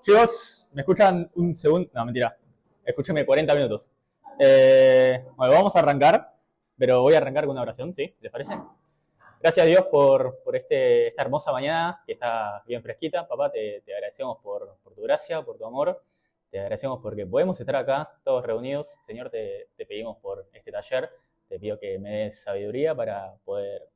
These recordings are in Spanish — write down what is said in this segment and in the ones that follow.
Chicos, ¿me escuchan un segundo? No, mentira. Escúchenme 40 minutos. Bueno, vamos a arrancar, pero voy a arrancar con una oración, ¿sí? ¿Les parece? Gracias a Dios por esta hermosa mañana que está bien fresquita. Papá, te agradecemos por tu gracia, por tu amor. Te agradecemos porque podemos estar acá todos reunidos. Señor, te pedimos por este taller. Te pido que me des sabiduría para poder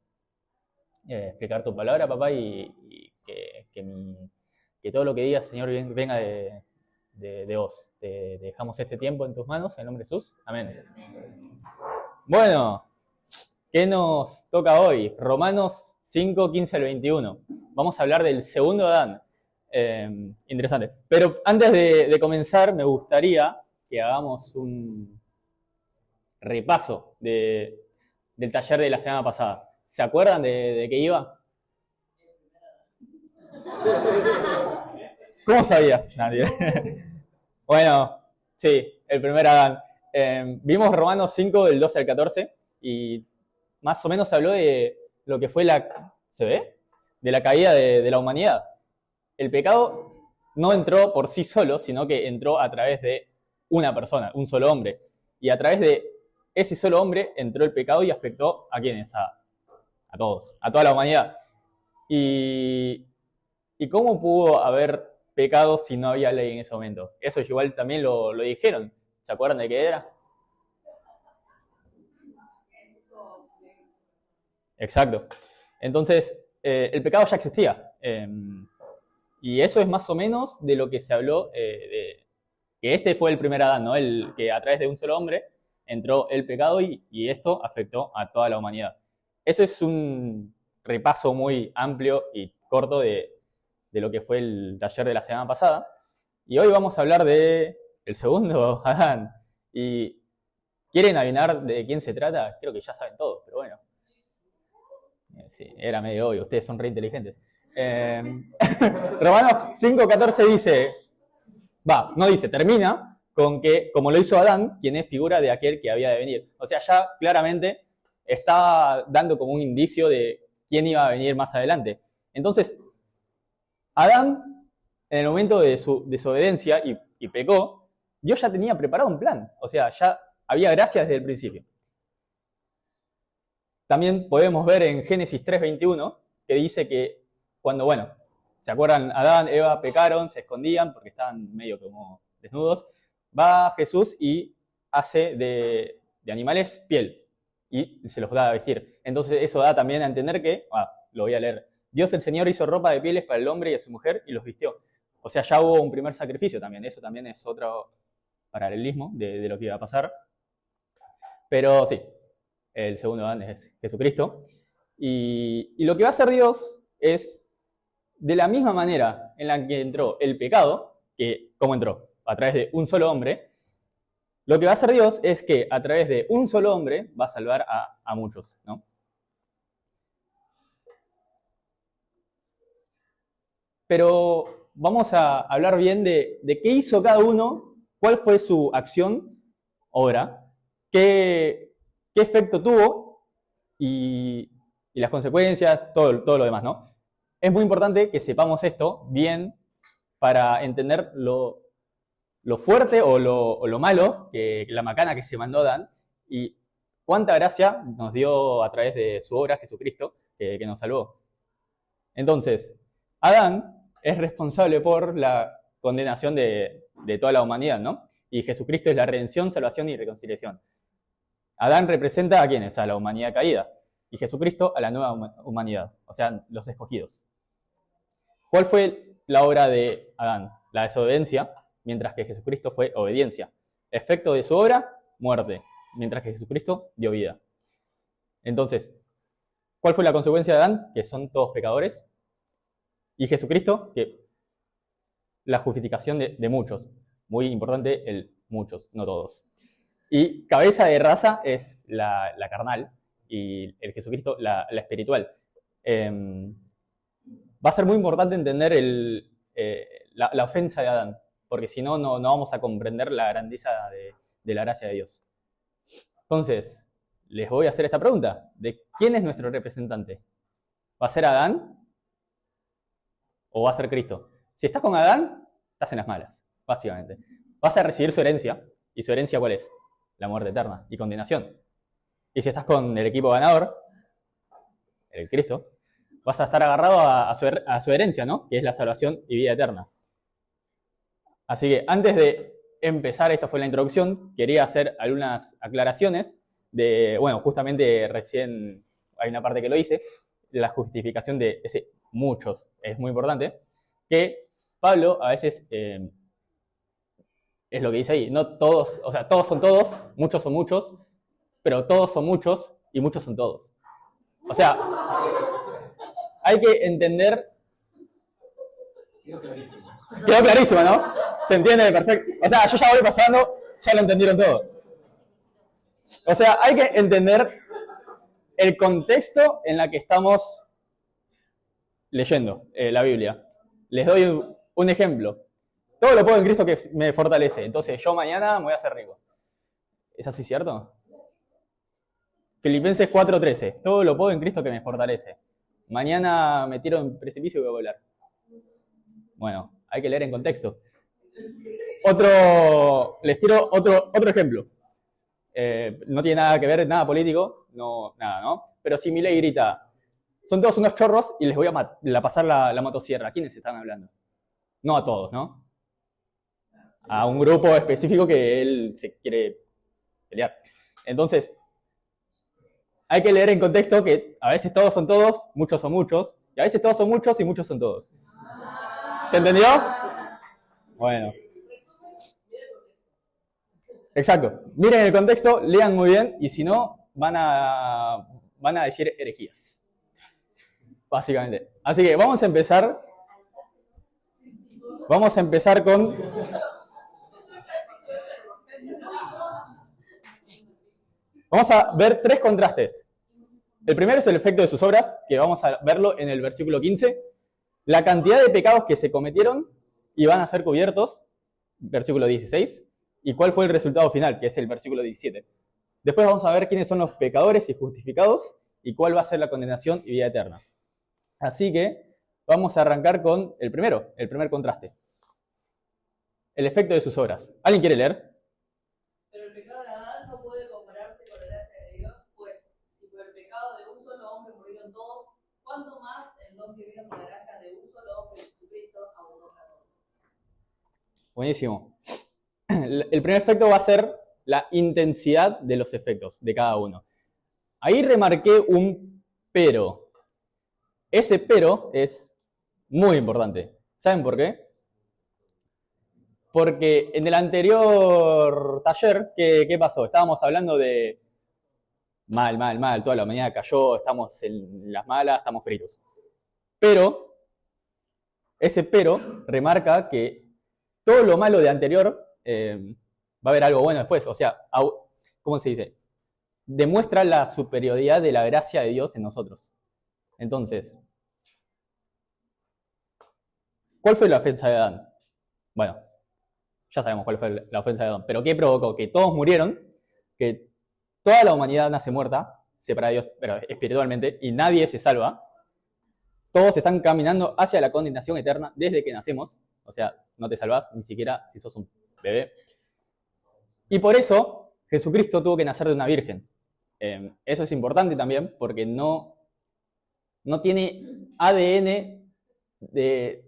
explicar tu palabra, papá, y que todo lo que digas, Señor, venga de vos. Te dejamos este tiempo en tus manos, en el nombre de Jesús. Amén. Bueno, ¿qué nos toca hoy? Romanos 5, 15 al 21. Vamos a hablar del segundo Adán. Interesante. Pero antes de comenzar, me gustaría que hagamos un repaso del taller de la semana pasada. ¿Se acuerdan de qué iba? ¿Cómo sabías? Nadie. Bueno, sí, el primer Adán. Vimos Romanos 5, del 12 al 14, y más o menos habló de lo que fue ¿se ve? De la caída de la humanidad. El pecado no entró por sí solo, sino que entró a través de una persona, un solo hombre. Y a través de ese solo hombre entró el pecado y afectó ¿a quiénes? A todos, a toda la humanidad. ¿Y cómo pudo haber pecado si no había ley en ese momento? Eso igual también lo dijeron. ¿Se acuerdan de qué era? Exacto. Entonces, el pecado ya existía. Y eso es más o menos de lo que se habló, que este fue el primer Adán, ¿no? El que a través de un solo hombre entró el pecado y esto afectó a toda la humanidad. Eso es un repaso muy amplio y corto de lo que fue el taller de la semana pasada. Y hoy vamos a hablar de el segundo Adán. ¿Y quieren adivinar de quién se trata? Creo que ya saben todos, pero bueno. Sí, era medio obvio, ustedes son re inteligentes. Romanos 5:14 dice, no dice, termina con que, como lo hizo Adán, quien es figura de aquel que había de venir. O sea, ya claramente está dando como un indicio de quién iba a venir más adelante. Entonces, Adán, en el momento de su desobediencia y pecó, Dios ya tenía preparado un plan. O sea, ya había gracia desde el principio. También podemos ver en Génesis 3:21 que dice que cuando, ¿se acuerdan? Adán, Eva pecaron, se escondían porque estaban medio como desnudos. Va Jesús y hace de animales piel y se los da a vestir. Entonces eso da también a entender que, lo voy a leer, Dios el Señor hizo ropa de pieles para el hombre y a su mujer y los vistió. O sea, ya hubo un primer sacrificio también. Eso también es otro paralelismo de lo que iba a pasar. Pero sí, el segundo Adán es Jesucristo. Y lo que va a hacer Dios es, de la misma manera en la que entró el pecado, que ¿cómo entró? A través de un solo hombre. Lo que va a hacer Dios es que a través de un solo hombre va a salvar a muchos, ¿no? Pero vamos a hablar bien de qué hizo cada uno, cuál fue su acción, obra, qué efecto tuvo y las consecuencias, todo lo demás, ¿no? Es muy importante que sepamos esto bien para entender lo fuerte o lo malo, la macana que se mandó Adán y cuánta gracia nos dio a través de su obra Jesucristo que nos salvó. Entonces, Adán es responsable por la condenación de toda la humanidad, ¿no? Y Jesucristo es la redención, salvación y reconciliación. Adán representa ¿a quiénes? A la humanidad caída. Y Jesucristo a la nueva humanidad, o sea, los escogidos. ¿Cuál fue la obra de Adán? La desobediencia, mientras que Jesucristo fue obediencia. Efecto de su obra, muerte, mientras que Jesucristo dio vida. Entonces, ¿cuál fue la consecuencia de Adán? Que son todos pecadores. Y Jesucristo, que la justificación de muchos. Muy importante el muchos, no todos. Y cabeza de raza es la carnal y el Jesucristo la espiritual. Va a ser muy importante entender la ofensa de Adán, porque si no, no vamos a comprender la grandeza de la gracia de Dios. Entonces, les voy a hacer esta pregunta. ¿De quién es nuestro representante? ¿Va a ser Adán o va a ser Cristo? Si estás con Adán, estás en las malas, básicamente. Vas a recibir su herencia, ¿y su herencia cuál es? La muerte eterna y condenación. Y si estás con el equipo ganador, el Cristo, vas a estar agarrado a su herencia, ¿no? Que es la salvación y vida eterna. Así que antes de empezar, esta fue la introducción, quería hacer algunas aclaraciones bueno, justamente recién hay una parte que lo hice, la justificación de ese muchos es muy importante, que Pablo a veces, es lo que dice ahí, no todos, o sea, todos son todos, muchos son muchos, pero todos son muchos y muchos son todos. O sea, hay que entender... Quedó clarísimo, ¿no? Se entiende perfecto. O sea, yo ya voy pasando, ya lo entendieron todo. O sea, hay que entender el contexto en el que estamos leyendo la Biblia. Les doy un ejemplo. Todo lo puedo en Cristo que me fortalece. Entonces, yo mañana me voy a hacer rico. ¿Es así cierto? Filipenses 4:13. Todo lo puedo en Cristo que me fortalece. Mañana me tiro en precipicio y voy a volar. Bueno, hay que leer en contexto. Les tiro otro ejemplo. No tiene nada que ver, nada político, no, nada, ¿no? Pero si Milei grita, son todos unos chorros y les voy a pasar la motosierra. ¿A quiénes están hablando? No a todos, ¿no? A un grupo específico que él se quiere pelear. Entonces, hay que leer en contexto que a veces todos son todos, muchos son muchos, y a veces todos son muchos y muchos son todos. ¿Se entendió? Bueno. Exacto. Miren el contexto, lean muy bien, y si no, van a decir herejías. Básicamente. Así que vamos a empezar. Vamos a empezar con... Vamos a ver 3 contrastes. El primero es el efecto de sus obras, que vamos a verlo en el versículo 15. La cantidad de pecados que se cometieron y van a ser cubiertos, versículo 16. Y cuál fue el resultado final, que es el versículo 17. Después vamos a ver quiénes son los pecadores y justificados y cuál va a ser la condenación y vida eterna. Así que vamos a arrancar con el primer contraste. El efecto de sus obras. ¿Alguien quiere leer? Pero el pecado de Adán no puede compararse con la gracia de Dios, pues si por el pecado de un solo hombre murieron todos, ¿cuánto más el don que vino por la gracia de un solo hombre, Jesucristo, abundó para todos? Buenísimo. El primer efecto va a ser la intensidad de los efectos de cada uno. Ahí remarqué un pero. Ese pero es muy importante. ¿Saben por qué? Porque en el anterior taller, ¿qué pasó? Estábamos hablando de mal, toda la humanidad cayó, estamos en las malas, estamos fritos. Pero, ese pero remarca que todo lo malo de anterior va a haber algo bueno después. O sea, ¿cómo se dice? Demuestra la superioridad de la gracia de Dios en nosotros. Entonces, ¿cuál fue la ofensa de Adán? Bueno, ya sabemos cuál fue la ofensa de Adán. Pero ¿qué provocó? Que todos murieron, que toda la humanidad nace muerta, separada de Dios, pero espiritualmente, y nadie se salva. Todos están caminando hacia la condenación eterna desde que nacemos. O sea, no te salvás ni siquiera si sos un bebé. Y por eso Jesucristo tuvo que nacer de una virgen. Eso es importante también porque no tiene ADN del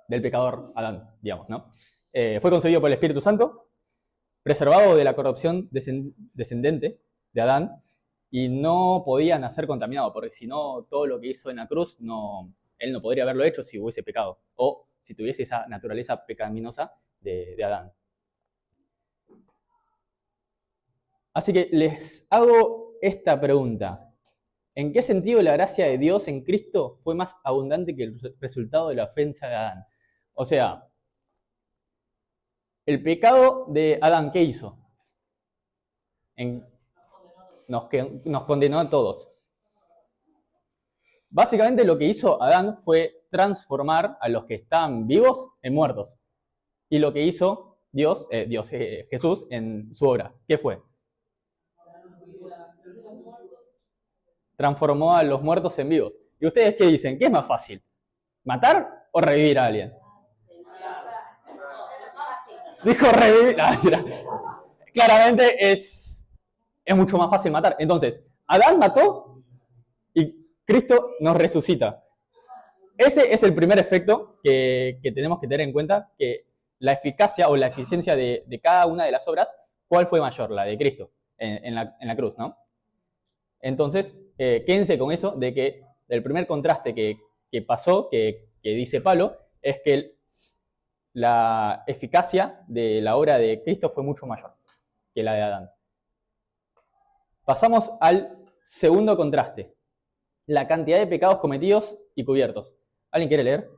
pecador Adán, digamos, ¿no? Fue concebido por el Espíritu Santo, preservado de la corrupción descendente de Adán, y no podía nacer contaminado, porque si no, todo lo que hizo en la cruz, él no podría haberlo hecho si hubiese pecado, o si tuviese esa naturaleza pecaminosa de Adán. Así que les hago esta pregunta. ¿En qué sentido la gracia de Dios en Cristo fue más abundante que el resultado de la ofensa de Adán? O sea, el pecado de Adán, ¿qué hizo? Nos condenó a todos. Básicamente lo que hizo Adán fue transformar a los que estaban vivos en muertos. Y lo que hizo Jesús en su obra, ¿qué fue? Transformó a los muertos en vivos. ¿Y ustedes qué dicen? ¿Qué es más fácil? ¿Matar o revivir a alguien? Dijo revivir. No, mentira. Claramente es mucho más fácil matar. Entonces, Adán mató y Cristo nos resucita. Ese es el primer efecto que tenemos que tener en cuenta, que la eficacia o la eficiencia de cada una de las obras, ¿cuál fue mayor? La de Cristo en la cruz, ¿no? Entonces, quédense con eso de que el primer contraste que pasó, que dice Pablo, es que la eficacia de la obra de Cristo fue mucho mayor que la de Adán. Pasamos al segundo contraste, la cantidad de pecados cometidos y cubiertos. ¿Alguien quiere leer?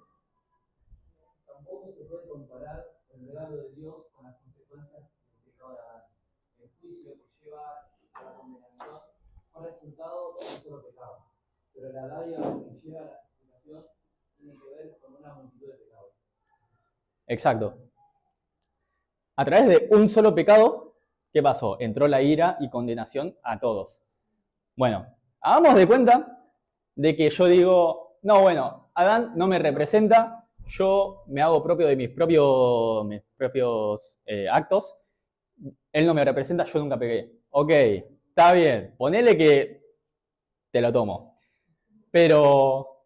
Tampoco se puede comparar el regalo de Dios con las consecuencias del pecado de Adán. El juicio que lleva a la condenación fue resultado de un solo pecado, pero la dádiva que lleva a la justificación tiene que ver con una multitud de pecados. Exacto. A través de un solo pecado, ¿qué pasó? Entró la ira y condenación a todos. Bueno, hagamos de cuenta de que yo digo, no, bueno, Adán no me representa, yo me hago propio de mis propios actos, él no me representa, yo nunca pegué. Ok, está bien, ponele que te lo tomo. Pero,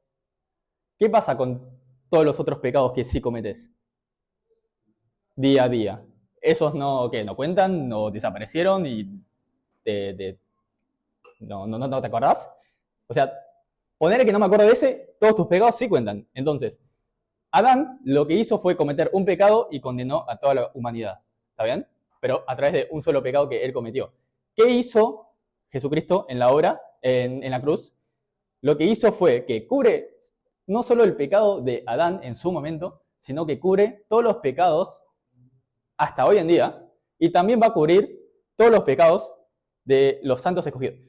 ¿qué pasa con todos los otros pecados que sí cometes? Día a día. Esos no cuentan, no desaparecieron y no te acordás. O sea, ponele que no me acuerdo de ese, todos tus pecados sí cuentan. Entonces, Adán lo que hizo fue cometer un pecado y condenó a toda la humanidad. ¿Está bien? Pero a través de un solo pecado que él cometió. ¿Qué hizo Jesucristo en la obra, en la cruz? Lo que hizo fue que cubre no solo el pecado de Adán en su momento, sino que cubre todos los pecados hasta hoy en día, y también va a cubrir todos los pecados de los santos escogidos.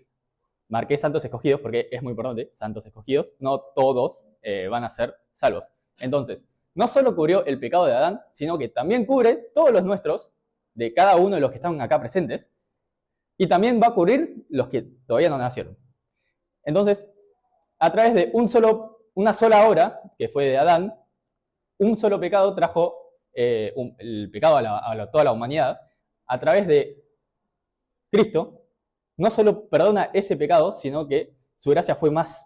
Marqué santos escogidos porque es muy importante, santos escogidos, no todos van a ser salvos. Entonces, no solo cubrió el pecado de Adán, sino que también cubre todos los nuestros, de cada uno de los que están acá presentes, y también va a cubrir los que todavía no nacieron. Entonces, a través de una sola obra, que fue de Adán, un solo pecado trajo el pecado a toda la humanidad. A través de Cristo, no solo perdona ese pecado, sino que su gracia fue más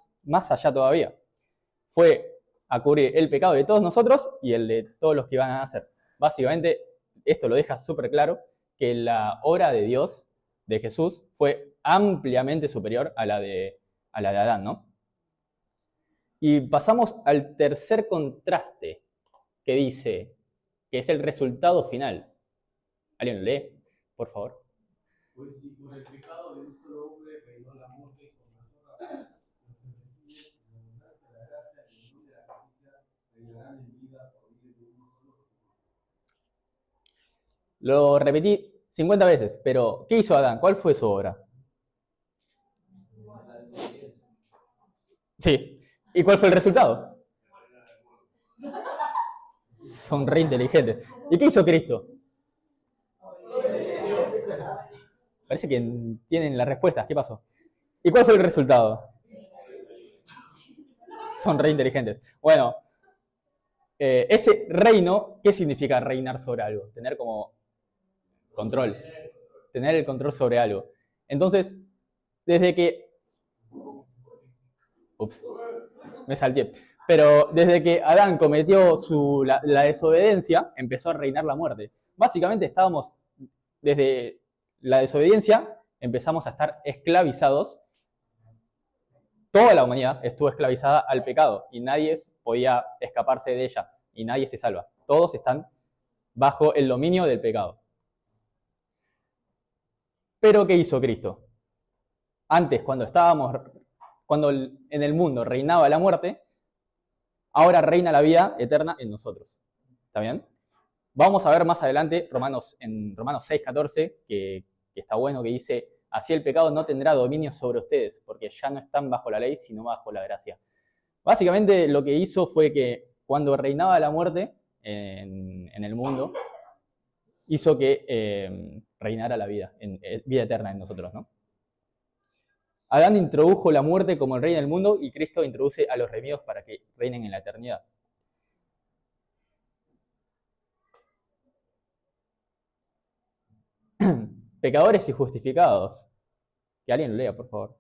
allá todavía. Fue a cubrir el pecado de todos nosotros y el de todos los que iban a nacer. Básicamente, esto lo deja súper claro, que la obra de Dios, de Jesús, fue ampliamente superior a la de Adán, ¿no? Y pasamos al tercer contraste, que dice que es el resultado final. ¿Alguien lo lee, por favor? Pues si por el pecado de un solo hombre reinó la muerte con nosotros, los que reciben la abundancia de la gracia y el don de la justicia reinarán en vida por medio de uno solo. Lo repetí 50 veces, pero ¿qué hizo Adán? ¿Cuál fue su obra? Sí. ¿Y cuál fue el resultado? Son re inteligentes. ¿Y qué hizo Cristo? Parece que tienen las respuestas. ¿Qué pasó? ¿Y cuál fue el resultado? Son re inteligentes. Bueno, ese reino, ¿qué significa reinar sobre algo? Tener como control. Tener el control sobre algo. Entonces, desde que... Ups, me salté. Pero desde que Adán cometió la desobediencia, empezó a reinar la muerte. Básicamente estábamos, desde la desobediencia, empezamos a estar esclavizados. Toda la humanidad estuvo esclavizada al pecado y nadie podía escaparse de ella y nadie se salva. Todos están bajo el dominio del pecado. Pero ¿qué hizo Cristo? Antes, cuando en el mundo reinaba la muerte, ahora reina la vida eterna en nosotros. ¿Está bien? Vamos a ver más adelante en Romanos 6:14, que está bueno, que dice: así el pecado no tendrá dominio sobre ustedes, porque ya no están bajo la ley, sino bajo la gracia. Básicamente lo que hizo fue que cuando reinaba la muerte en el mundo, hizo que reinara la vida eterna en nosotros, ¿no? Adán introdujo la muerte como el rey del mundo y Cristo introduce a los redimidos para que reinen en la eternidad. pecadores y justificados. Que alguien lo lea, por favor.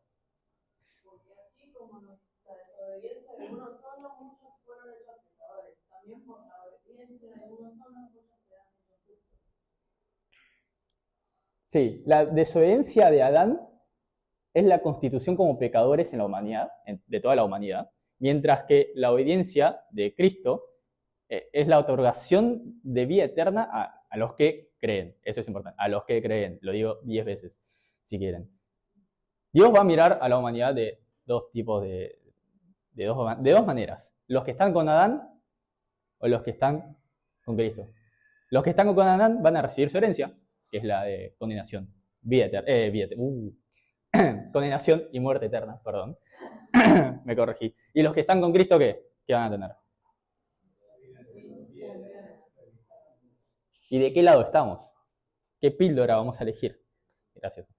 Porque así como la desobediencia de uno solo, muchos fueron hechos pecadores. También por la obediencia de uno solo, muchos serán hechos justos. Sí, la desobediencia de Adán es la constitución como pecadores en la humanidad, de toda la humanidad, mientras que la obediencia de Cristo es la otorgación de vida eterna a los que creen. Eso es importante, a los que creen. Lo digo 10 veces, si quieren. Dios va a mirar a la humanidad de dos tipos de dos maneras. Los que están con Adán o los que están con Cristo. Los que están con Adán van a recibir su herencia, que es la de condenación. Condenación y muerte eterna, perdón. Me corregí. ¿Y los que están con Cristo qué? ¿Qué van a tener? ¿Y de qué lado estamos? ¿Qué píldora vamos a elegir? Gracias.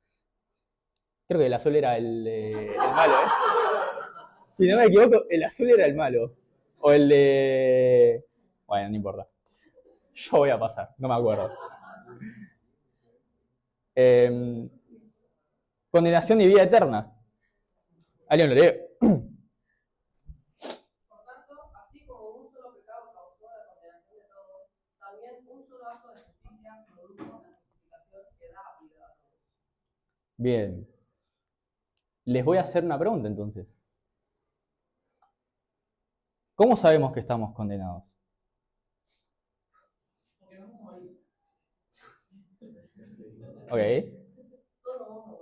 Creo que el azul era el malo, ¿eh? Si no me equivoco, el azul era el malo. O el de... Bueno, no importa. Yo voy a pasar, no me acuerdo. Condenación y vida eterna. ¿Alguien lo lee? Por tanto, así como un solo pecado causó la condenación de todos, también un solo acto de justicia produjo la justificación que da vida a todos. Bien. Les voy a hacer una pregunta entonces. ¿Cómo sabemos que estamos condenados? Porque no vamos a morir. Ok. Todos nos vamos a morir.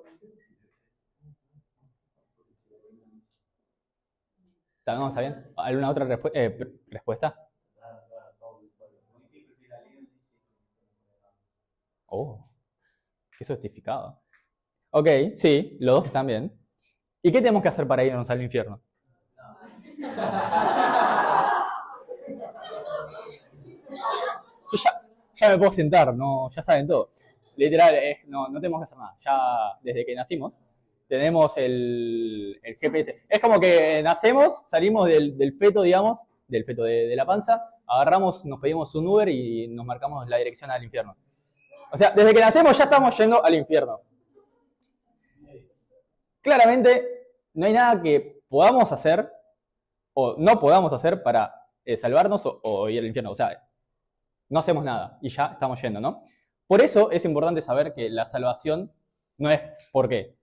¿Está bien? ¿Alguna otra respuesta? Oh, qué sofisticado. Ok, sí, los dos están bien. ¿Y qué tenemos que hacer para irnos al infierno? Yo ya me puedo sentar, no, ya saben todo. Literal, no tenemos que hacer nada. Ya desde que nacimos tenemos el GPS. Es como que nacemos, salimos del feto, digamos, del feto de la panza, agarramos, nos pedimos un Uber y nos marcamos la dirección al infierno. O sea, desde que nacemos ya estamos yendo al infierno. Claramente, no hay nada que podamos hacer o no podamos hacer para salvarnos o ir al infierno. O sea, no hacemos nada y ya estamos yendo, ¿no? Por eso es importante saber que la salvación no es por qué.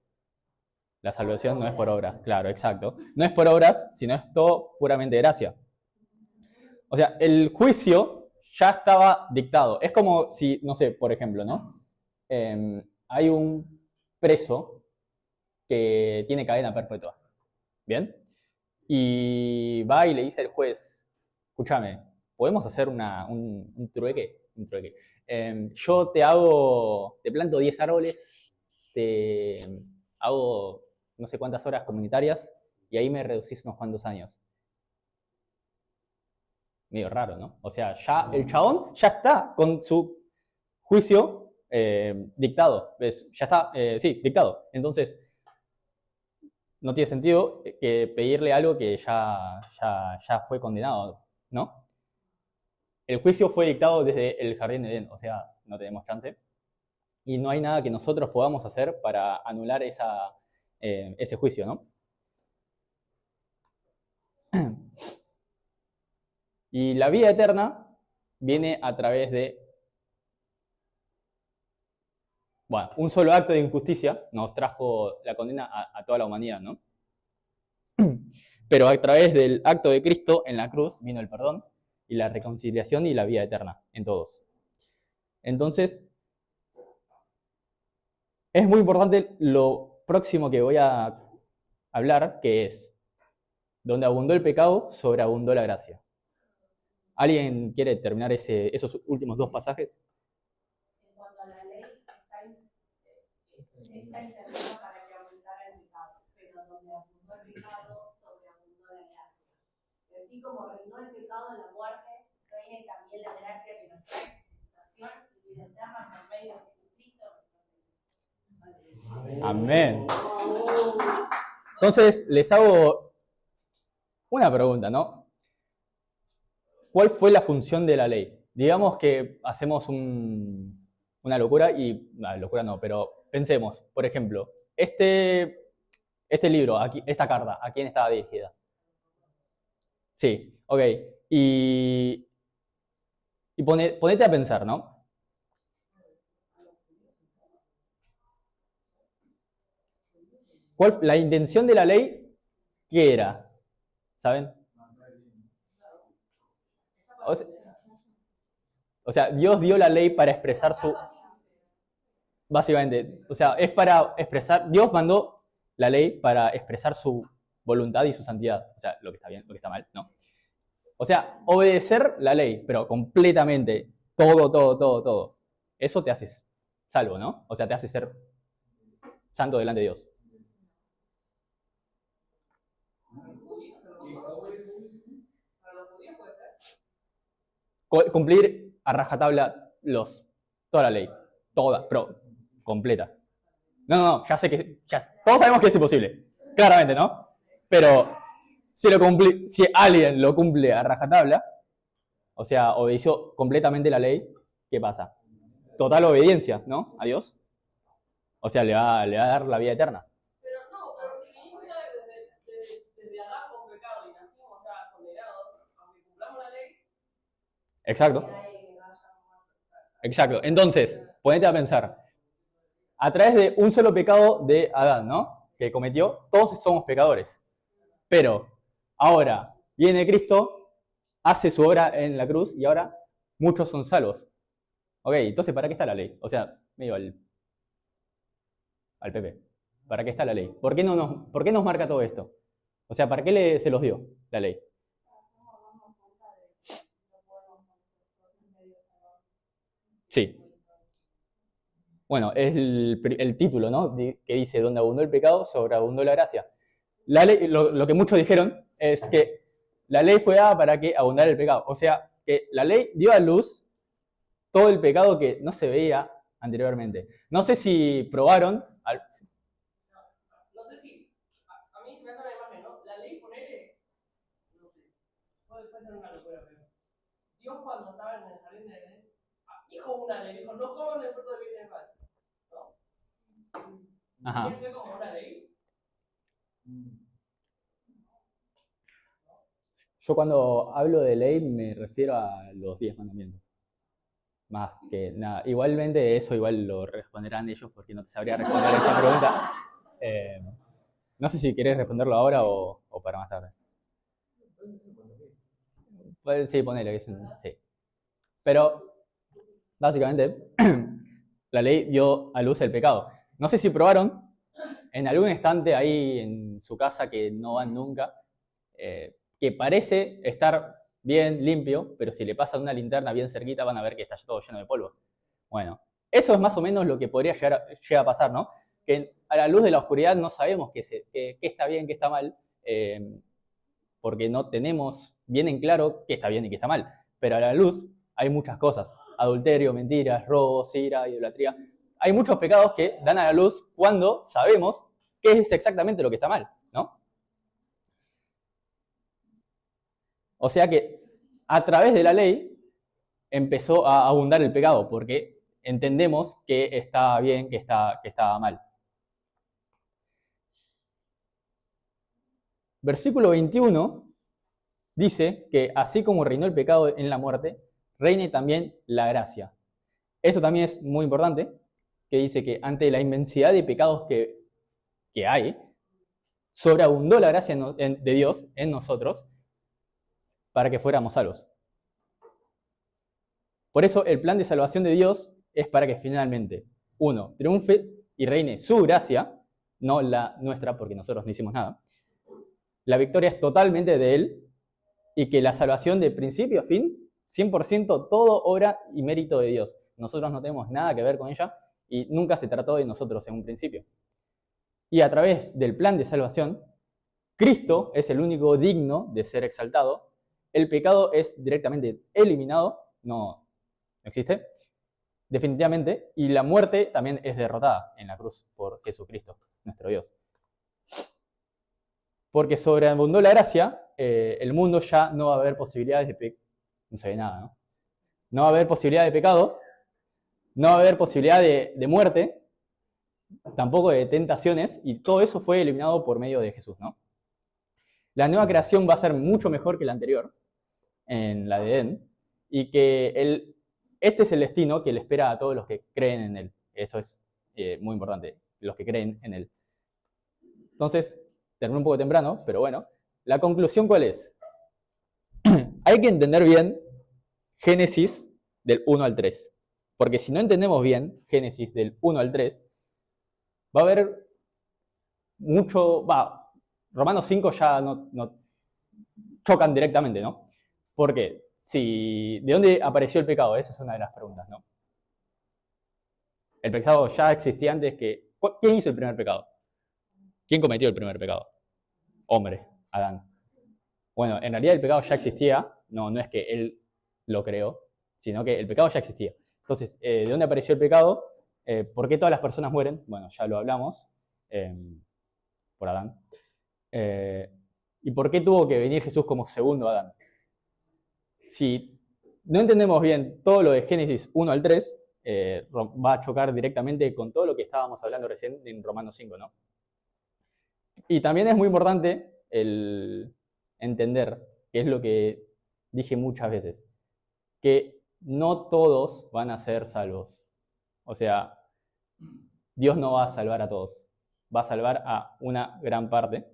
La salvación no es por obras, claro, exacto. No es por obras, sino es todo puramente gracia. O sea, el juicio ya estaba dictado. Es como si, no sé, por ejemplo, ¿no? Hay un preso que tiene cadena perpetua. ¿Bien? Y va y le dice al juez, escúchame, ¿podemos hacer un trueque? Un trueque. Yo te planto 10 árboles, te hago no sé cuántas horas comunitarias y ahí me reducís unos cuantos años. Medio raro, ¿no? O sea, ya el chabón ya está con su juicio dictado. Ya está, sí, dictado. Entonces, no tiene sentido que pedirle algo que ya fue condenado, ¿no? El juicio fue dictado desde el jardín de Edén, o sea, no tenemos chance. Y no hay nada que nosotros podamos hacer para anular ese juicio, ¿no? Y la vida eterna viene a través de, bueno, un solo acto de injusticia nos trajo la condena a toda la humanidad, ¿no? Pero a través del acto de Cristo en la cruz vino el perdón y la reconciliación y la vida eterna en todos. Entonces, es muy importante lo próximo que voy a hablar, que es, donde abundó el pecado, sobreabundó la gracia. ¿Alguien quiere terminar esos últimos dos pasajes? En cuanto a la ley, está intervenida para que aumentara el pecado, pero donde abundó el pecado, sobreabundó la gracia. Y así como reinó el pecado en la muerte, reina también la gracia que nos trae justificación y vida eterna por medio de Jesucristo. Amén. Entonces, les hago una pregunta, ¿no? ¿Cuál fue la función de la ley? Digamos que hacemos un una locura y... No, locura no, pero pensemos, por ejemplo, este libro, aquí, esta carta, ¿a quién estaba dirigida? Sí, ok. Y ponete a pensar, ¿no? La intención de la ley, ¿qué era? ¿Saben? O sea, Dios dio la ley para expresar su... Básicamente, o sea, es para expresar... Dios mandó la ley para expresar su voluntad y su santidad. O sea, lo que está bien, lo que está mal, ¿no? O sea, obedecer la ley, pero completamente, todo. Eso te hace salvo, ¿no? O sea, te hace ser santo delante de Dios. Cumplir a rajatabla toda la ley, toda, pero completa. No, ya sé que, todos sabemos que es imposible, claramente, ¿no? Pero si alguien lo cumple a rajatabla, o sea, obedeció completamente la ley, ¿qué pasa? Total obediencia, ¿no? A Dios. O sea, le va a dar la vida eterna. Pero si vinimos ya desde Adán con pecado y nacimos ya condenados, aunque cumplamos la ley. Exacto. Entonces, ponete a pensar. A través de un solo pecado de Adán, ¿no? Que cometió, todos somos pecadores. Pero ahora viene Cristo, hace su obra en la cruz y ahora muchos son salvos. Ok, entonces, ¿para qué está la ley? O sea, medio al Pepe. ¿Para qué está la ley? ¿Por qué nos marca todo esto? O sea, ¿para qué se los dio la ley? Sí. Bueno, es el título, ¿no? Que dice, donde abundó el pecado, sobreabundó la gracia. La ley, lo que muchos dijeron es que la ley fue dada para que abundara el pecado. O sea, que la ley dio a luz todo el pecado que no se veía anteriormente. No sé si probaron... No sé si... A mí se me hace una imagen, ¿no? La ley, ponele... No sé. Puede ser una locura, pero... Dios cuando estaba en el jardín de Edén, dijo una ley, dijo, no coman el fruto del bien y del mal. ¿No? Ajá. ¿Tiene que ser como una ley? Yo cuando hablo de ley me refiero a los 10 mandamientos. Más que nada. Igualmente eso igual lo responderán ellos porque no te sabría responder esa pregunta. No sé si querés responderlo ahora o para más tarde. Sí, ponele. Sí. Pero, básicamente, la ley dio a luz el pecado. No sé si probaron en algún instante ahí en su casa que no van nunca, que parece estar bien limpio, pero si le pasan una linterna bien cerquita van a ver que está todo lleno de polvo. Bueno, eso es más o menos lo que podría llegar a pasar, ¿no? Que a la luz de la oscuridad no sabemos qué está bien, qué está mal, porque no tenemos bien en claro qué está bien y qué está mal. Pero a la luz hay muchas cosas. Adulterio, mentiras, robos, ira, idolatría. Hay muchos pecados que dan a la luz cuando sabemos qué es exactamente lo que está mal, ¿no? O sea que a través de la ley empezó a abundar el pecado, porque entendemos que está bien, que está mal. Versículo 21 dice que así como reinó el pecado en la muerte, reine también la gracia. Eso también es muy importante, que dice que ante la inmensidad de pecados que hay, sobreabundó la gracia de Dios en nosotros para que fuéramos salvos. Por eso el plan de salvación de Dios es para que finalmente, uno, triunfe y reine su gracia, no la nuestra porque nosotros no hicimos nada. La victoria es totalmente de Él y que la salvación de principio a fin, 100% todo obra y mérito de Dios. Nosotros no tenemos nada que ver con ella y nunca se trató de nosotros en un principio. Y a través del plan de salvación, Cristo es el único digno de ser exaltado, el pecado es directamente eliminado, no existe, definitivamente, y la muerte también es derrotada en la cruz por Jesucristo, nuestro Dios. Porque sobreabundó la gracia, el mundo ya no va a haber posibilidades de pecado. No se ve nada, ¿no? No va a haber posibilidad de pecado, no va a haber posibilidad de muerte, tampoco de tentaciones, y todo eso fue eliminado por medio de Jesús, ¿no? La nueva creación va a ser mucho mejor que la anterior, en la de Edén, y que este es el destino que le espera a todos los que creen en Él. Eso es muy importante, los que creen en Él. Entonces, terminé un poco temprano, pero bueno, la conclusión ¿cuál es? Hay que entender bien Génesis del 1 al 3, porque si no entendemos bien Génesis del 1 al 3, va a haber Romanos 5 ya no chocan directamente, ¿no? Porque ¿de dónde apareció el pecado? Esa es una de las preguntas, ¿no? El pecado ya existía antes que... ¿Quién hizo el primer pecado? ¿Quién cometió el primer pecado? Hombre, Adán. Bueno, en realidad el pecado ya existía, no es que él lo creó, sino que el pecado ya existía. Entonces, ¿de dónde apareció el pecado? ¿Por qué todas las personas mueren? Bueno, ya lo hablamos, por Adán. ¿Y por qué tuvo que venir Jesús como segundo Adán? Si no entendemos bien todo lo de Génesis 1 al 3, va a chocar directamente con todo lo que estábamos hablando recién en Romanos 5, ¿no? Y también es muy importante el entender, que es lo que dije muchas veces, que no todos van a ser salvos. O sea, Dios no va a salvar a todos, va a salvar a una gran parte.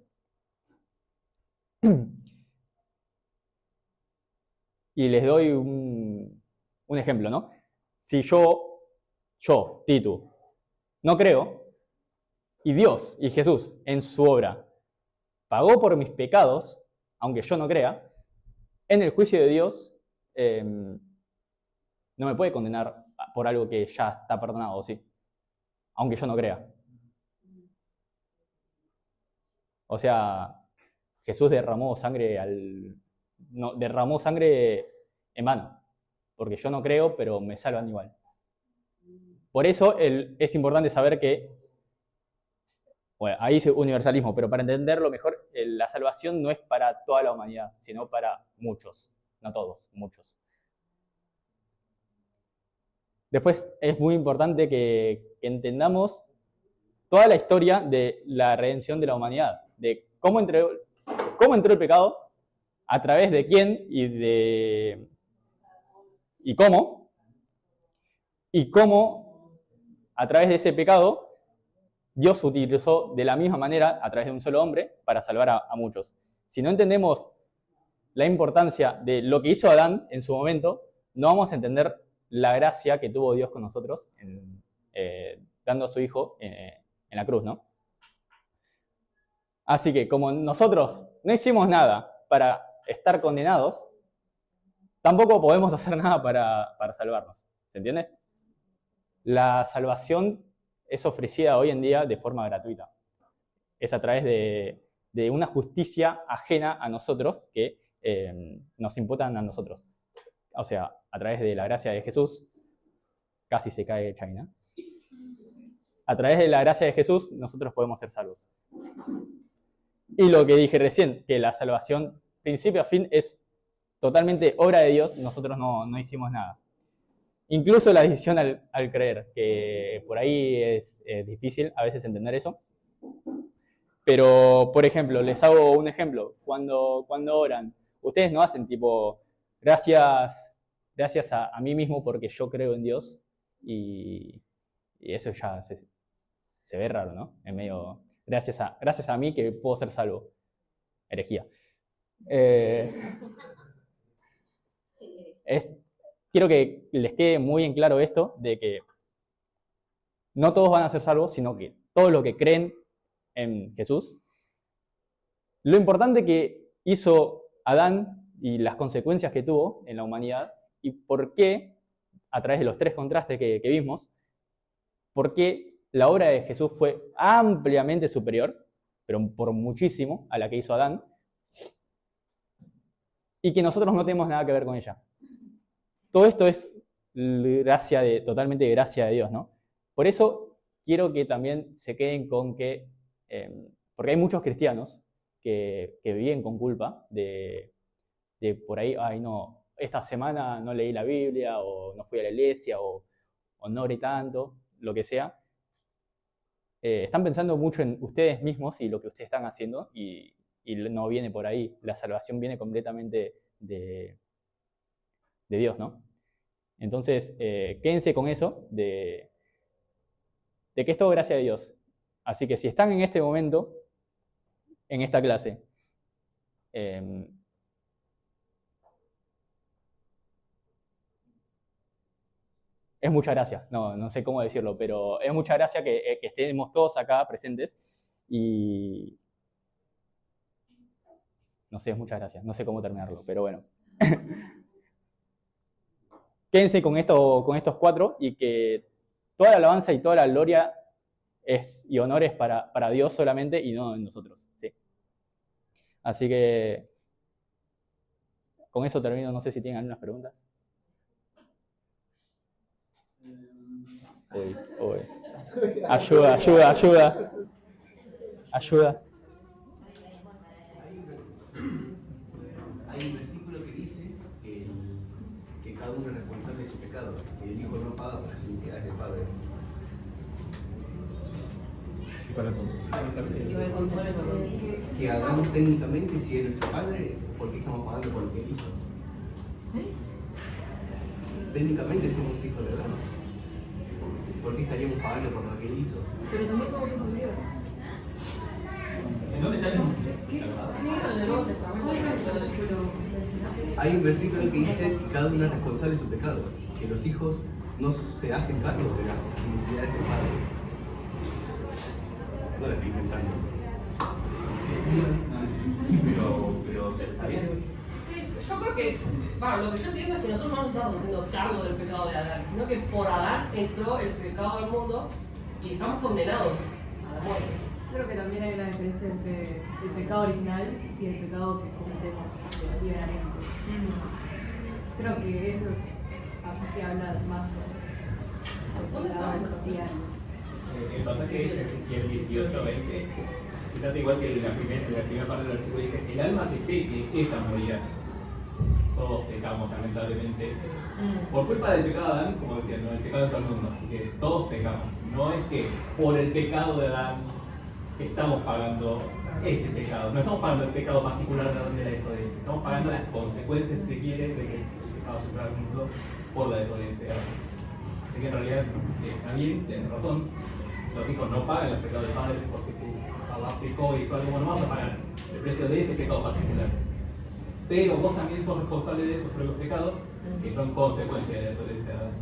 Y les doy un ejemplo, ¿no? Si yo, Titu, no creo, y Dios y Jesús en su obra pagó por mis pecados, aunque yo no crea, en el juicio de Dios no me puede condenar por algo que ya está perdonado, ¿sí? Aunque yo no crea. O sea, Jesús derramó sangre en vano, porque yo no creo, pero me salvan igual. Por eso es importante saber que, bueno, ahí dice universalismo, pero para entenderlo mejor, la salvación no es para toda la humanidad, sino para muchos, no todos, muchos. Después es muy importante que entendamos toda la historia de la redención de la humanidad, de cómo entró el pecado, a través de quién y cómo a través de ese pecado Dios utilizó de la misma manera, a través de un solo hombre, para salvar a muchos. Si no entendemos la importancia de lo que hizo Adán en su momento, no vamos a entender la gracia que tuvo Dios con nosotros, dando a su Hijo en la cruz, ¿no? Así que como nosotros no hicimos nada para estar condenados, tampoco podemos hacer nada para salvarnos. ¿Se entiende? La salvación es ofrecida hoy en día de forma gratuita. Es a través de una justicia ajena a nosotros que nos imputan a nosotros. O sea, a través de la gracia de Jesús, casi se cae China. A través de la gracia de Jesús, nosotros podemos ser salvos. Y lo que dije recién, que la salvación, principio a fin, es totalmente obra de Dios, nosotros no hicimos nada. Incluso la decisión al creer, que por ahí es difícil a veces entender eso. Pero, por ejemplo, les hago un ejemplo. Cuando oran, ustedes no hacen tipo, gracias a mí mismo porque yo creo en Dios, y eso ya se ve raro, ¿no? En medio, gracias a mí que puedo ser salvo. Herejía. Quiero que les quede muy en claro esto, de que no todos van a ser salvos, sino que todos los que creen en Jesús. Lo importante que hizo Adán y las consecuencias que tuvo en la humanidad, y por qué, a través de los tres contrastes que vimos, por qué la obra de Jesús fue ampliamente superior, pero por muchísimo, a la que hizo Adán, y que nosotros no tenemos nada que ver con ella. Todo esto es totalmente gracia de Dios, ¿no? Por eso quiero que también se queden con que, porque hay muchos cristianos que viven con culpa de por ahí, ay no, esta semana no leí la Biblia, o no fui a la iglesia, o o no ore tanto, lo que sea, están pensando mucho en ustedes mismos y lo que ustedes están haciendo y no viene por ahí. La salvación viene completamente de Dios, ¿no? Entonces, quédense con eso, de que es todo gracia de Dios. Así que si están en este momento, en esta clase, es mucha gracia, no sé cómo decirlo, pero es mucha gracia que estemos todos acá presentes y no sé, es mucha gracia, no sé cómo terminarlo, pero bueno. Quédense con estos 4 y que toda la alabanza y toda la gloria y honor es para Dios solamente y no en nosotros, ¿sí? Así que con eso termino, no sé si tienen algunas preguntas. Ayuda. Hay un versículo que dice que cada uno es responsable de su pecado, que el Hijo no paga por las iniquidades del Padre. Que Adán técnicamente, si es nuestro padre, ¿por qué estamos pagando por lo que él hizo? Técnicamente somos hijos de Adán. ¿Por qué estaríamos pagando por lo que él hizo? Pero también somos hijos de Dios. ¿En dónde está eso? Hay un versículo que dice que cada uno es responsable de su pecado, que los hijos no se hacen cargo de las iniquidades del Padre. No la estoy inventando. Pero está bien. Sí, yo creo que, bueno, lo que yo entiendo es que nosotros no nos estamos haciendo cargo del pecado de Adán, sino que por Adán entró el pecado al mundo y estamos condenados a la muerte. Creo que también hay una diferencia entre el pecado original y el pecado que cometemos diariamente. Creo que eso hace que habla más sobre el pecado cotidiano. El pasaje es Ezequiel 18:20. Fíjate, igual que en la primera parte del versículo dice: el alma que peque, esa morirá. Todos pecamos, lamentablemente. Por culpa del pecado de Adán, como decía, no, el pecado de todo el mundo. Así que todos pecamos. No es que por el pecado de Adán estamos pagando ese pecado. No estamos pagando el pecado particular de Adán de la desobediencia. Estamos pagando las consecuencias, si se quiere, de que el pecado se trae al mundo por la desobediencia de Adán. Así que en realidad está bien, tienes razón. Los hijos no pagan los pecados del padre porque tu papá pecó y hizo algo, bueno, vamos a pagar el precio de ese pecado particular. Pero vos también sos responsable de tus propios pecados, que son consecuencias de la desobediencia de Adán.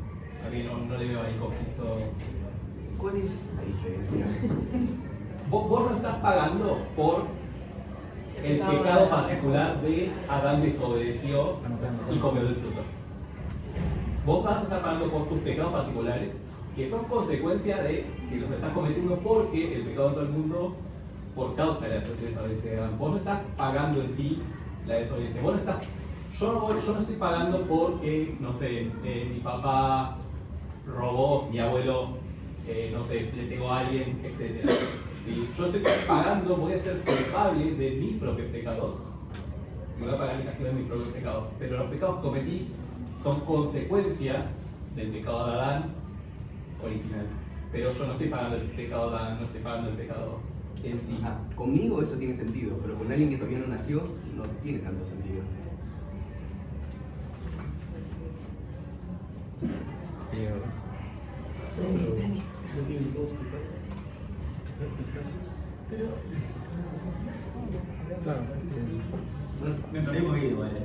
A mí no le veo ahí conflicto. ¿Cuál es la diferencia? Vos no estás pagando por el pecado particular de Adán desobedeció y comió del fruto. Vos vas a estar pagando por tus pecados particulares, que son consecuencia de que los estás cometiendo porque el pecado de todo el mundo por causa de la desobediencia de Adán. Vos no estás pagando en sí la desobediencia. Vos no estás, yo no estoy pagando porque, no sé, mi papá robó, mi abuelo, no sé, le pegó a alguien, etc. Si yo estoy pagando, voy a ser culpable de mis propios pecados y voy a pagar el castigo de mis propios pecados. Pero los pecados que cometí son consecuencia del pecado de Adán original. Pero yo no estoy pagando el pecado de Adán, no estoy pagando el pecado en sí. Conmigo eso tiene sentido, pero con alguien que todavía no nació no tiene tanto sentido. ¿No tienen todos pecado? Claro. Bueno, Me perdí un poquito igual. No,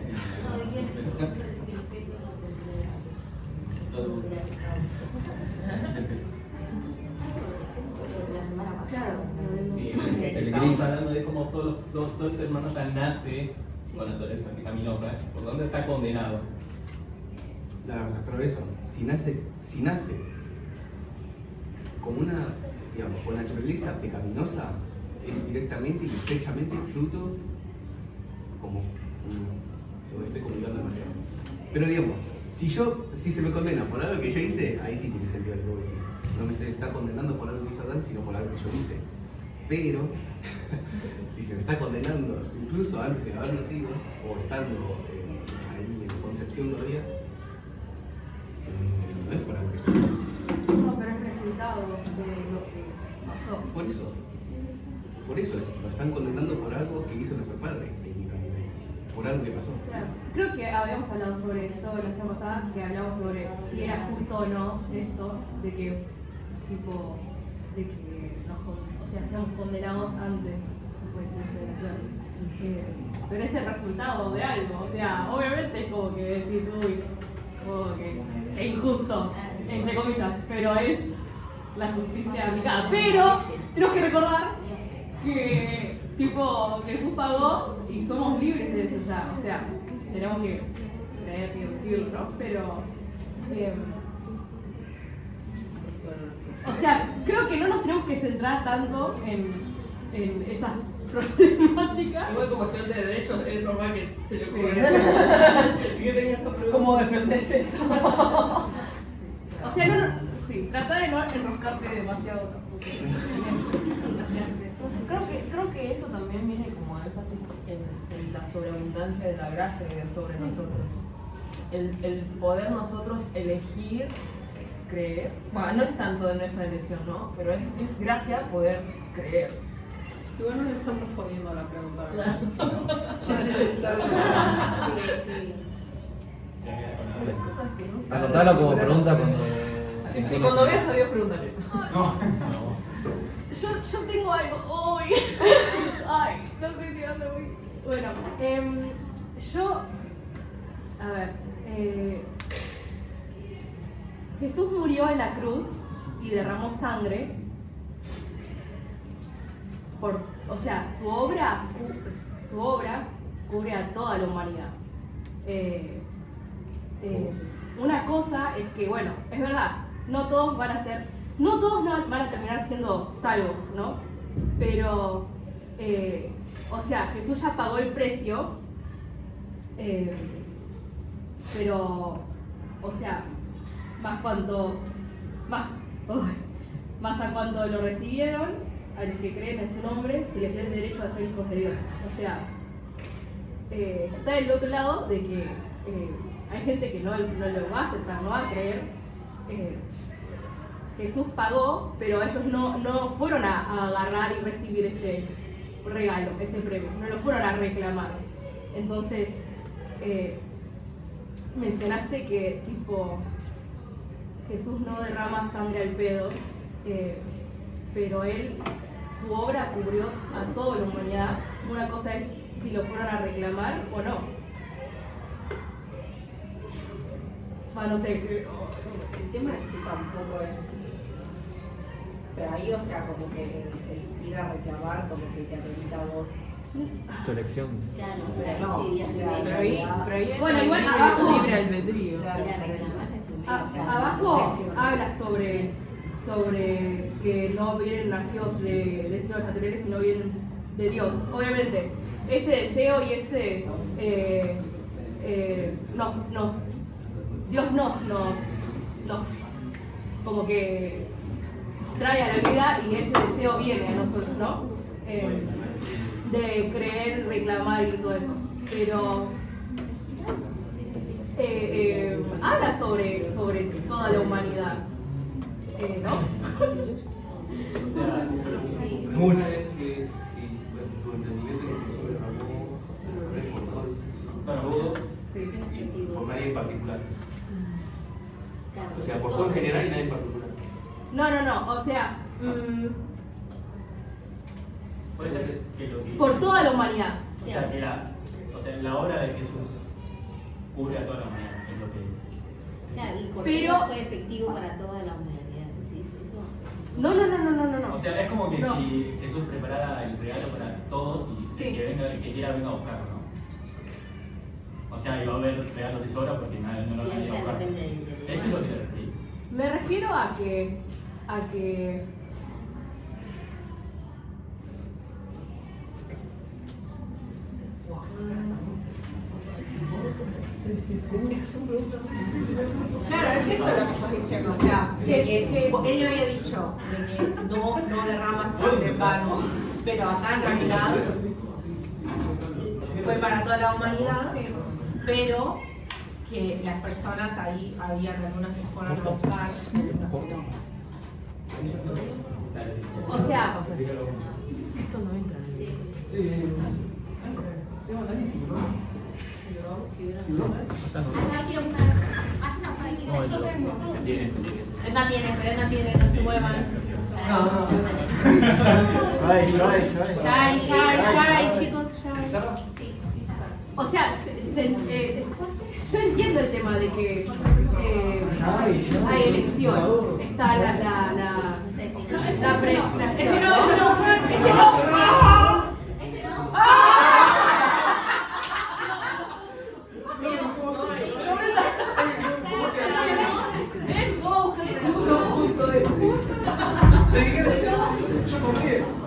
de quién entonces que el feto no tendría eso fue lo de la semana pasada. Sí, estamos hablando de cómo todo el ser humano ya nace con naturaleza pecaminosa. ¿Por dónde está condenado? pero eso, si nace con una, digamos, con naturaleza pecaminosa, es directamente y estrechamente fruto, como lo estoy comunicando demasiado. Pero digamos, si se me condena por algo que yo hice, ahí sí tiene sentido lo que vos decís. No me se está condenando por algo que hizo Adán, sino por algo que yo hice. Pero, si se me está condenando incluso antes de haber nacido, o estando ahí en concepción todavía, no es por algo que yo hice. pasó. Por eso lo están condenando por algo que hizo nuestro padre, por algo que pasó. Claro. Creo que habíamos hablado sobre esto la semana pasada, que hablamos sobre si era justo o no esto, de que seamos condenados antes después de nacer. Pero es el resultado de algo, o sea, obviamente es como que decís, uy, como que es injusto, entre comillas, pero es la justicia aplicada. Pero tenemos que recordar que Jesús pagó y somos libres de eso ya, o sea, tenemos que creer y decirlo, pero o sea, creo que no nos tenemos que centrar tanto en esas problemáticas. Igual como estudiante de Derecho es normal que se le ocurra. Que tenga esta pregunta. ¿Cómo defendés eso? O sea, sí, trata de no enroscarte demasiado. Creo que eso también viene como énfasis en la sobreabundancia de la gracia de Dios sobre nosotros. El poder nosotros elegir creer, bueno, no es tanto de nuestra elección, ¿no? Pero es gracia poder creer. Igual no le están respondiendo a la pregunta. Anotalo como pregunta cuando. Sí, cuando veas a Dios, pregúntale. Yo tengo algo. ¡Uy! Ay, no sé si ando muy. Bueno, a ver. Jesús murió en la cruz y derramó sangre. O sea, su obra cubre a toda la humanidad. Una cosa es que, bueno, es verdad, no todos van a terminar siendo salvos, ¿no? Pero, o sea, Jesús ya pagó el precio, pero, o sea, más a cuando lo recibieron, a los que creen en su nombre, se les da el derecho a ser hijos de Dios. O sea, está del otro lado de que hay gente que no lo va a aceptar, no va a creer. Jesús pagó, pero ellos no fueron a agarrar y recibir ese regalo, ese premio, no lo fueron a reclamar. Entonces, mencionaste que Jesús no derrama sangre al pedo, pero su obra cubrió a toda la humanidad. Una cosa es si lo fueron a reclamar o no. No sé. El tema es que tampoco es. Pero ahí, o sea, como que el ir a reclamar, como que te habilita a vos. Tu elección. Claro, No, ahí sí, ya o se sea, ve. Pero ahí Bueno, igual abajo, libre albedrío. Claro, Mira, por eso. reclamar es tu medio, o sea, abajo habla sobre que no vienen nacidos de deseos naturales, sino vienen de Dios. Obviamente, ese deseo y ese Dios nos como que trae a la vida y ese deseo viene a nosotros, ¿no? De creer, reclamar y todo eso. Pero habla sobre toda la humanidad, ¿no? O sea, Sí. una vez que si tu entendimiento es que Jesús derramó por todos Sí. y por nadie en particular. Claro, O sea, por todo en todos. general y nadie en particular. No, o sea, Puede ser que lo que. por toda la humanidad. O sea, que la obra de Jesús cubre a toda la humanidad, es lo que. Claro, el Pero- cordero fue efectivo para toda la humanidad. Sí, eso. No. O sea, es como que No. si Jesús preparara el regalo para todos y Sí. el que quiera venga a buscarlo, ¿no? O sea, iba a haber regalos de sobra porque no lo Y van a ahí ir a ya buscar. depende del Eso es lo que te referís. Me refiero a que Claro, es eso lo que estás diciendo. O sea, que él había dicho de que no derramas sangre en vano. Pero acá en realidad fue para toda la humanidad, pero que las personas ahí habían algunas que fueron a buscar, algunas que no. o sea, pasa es, esto no entra en el No tiene, no se muevan. Ya, chicos, ya. O sea, yo entiendo el tema de que hay elección. Está la ese no.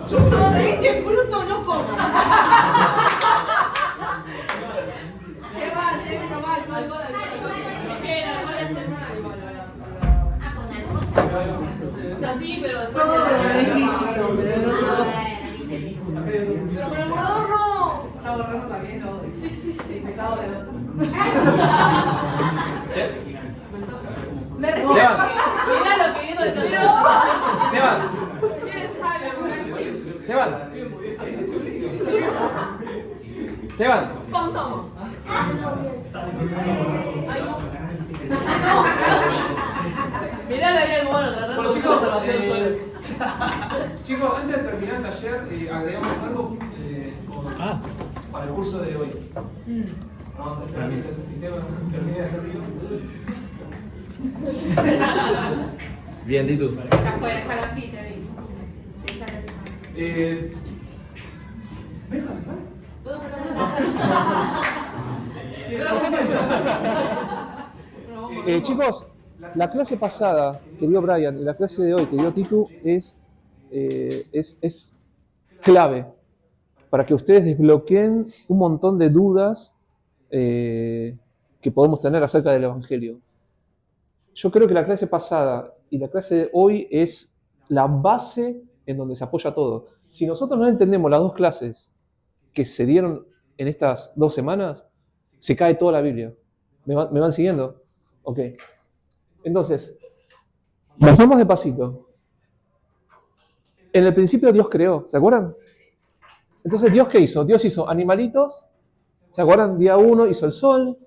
Yo te dije fruto, no como. O sea, sí, pero después Todo de... es lícito, pero no todo. Pero con el mordor no. Está borrando también lo de. Sí. Pecado de otro. Me refiero Mirá lo que viendo de Esteban. Fantasma. Mirá lo que hay bueno tratando Bueno, de chicos, observación sola. chicos, antes de terminar el taller, agregamos algo para el curso de hoy. No, termine de hacer Bien, Titu. Ya puedes dejar así, te vi. ¿Ves cómo se fue? Chicos, la clase pasada que dio Brian y la clase de hoy que dio Titu es clave para que ustedes desbloqueen un montón de dudas que podemos tener acerca del Evangelio. Yo creo que la clase pasada y la clase de hoy es la base en donde se apoya todo. Si nosotros no entendemos las dos clases que se dieron en estas 2 semanas, se cae toda la Biblia. ¿Me van siguiendo? Ok. Entonces, bajamos despacito. En el principio Dios creó, ¿se acuerdan? Entonces, ¿Dios qué hizo? Dios hizo animalitos, ¿se acuerdan? Día 1 hizo el sol,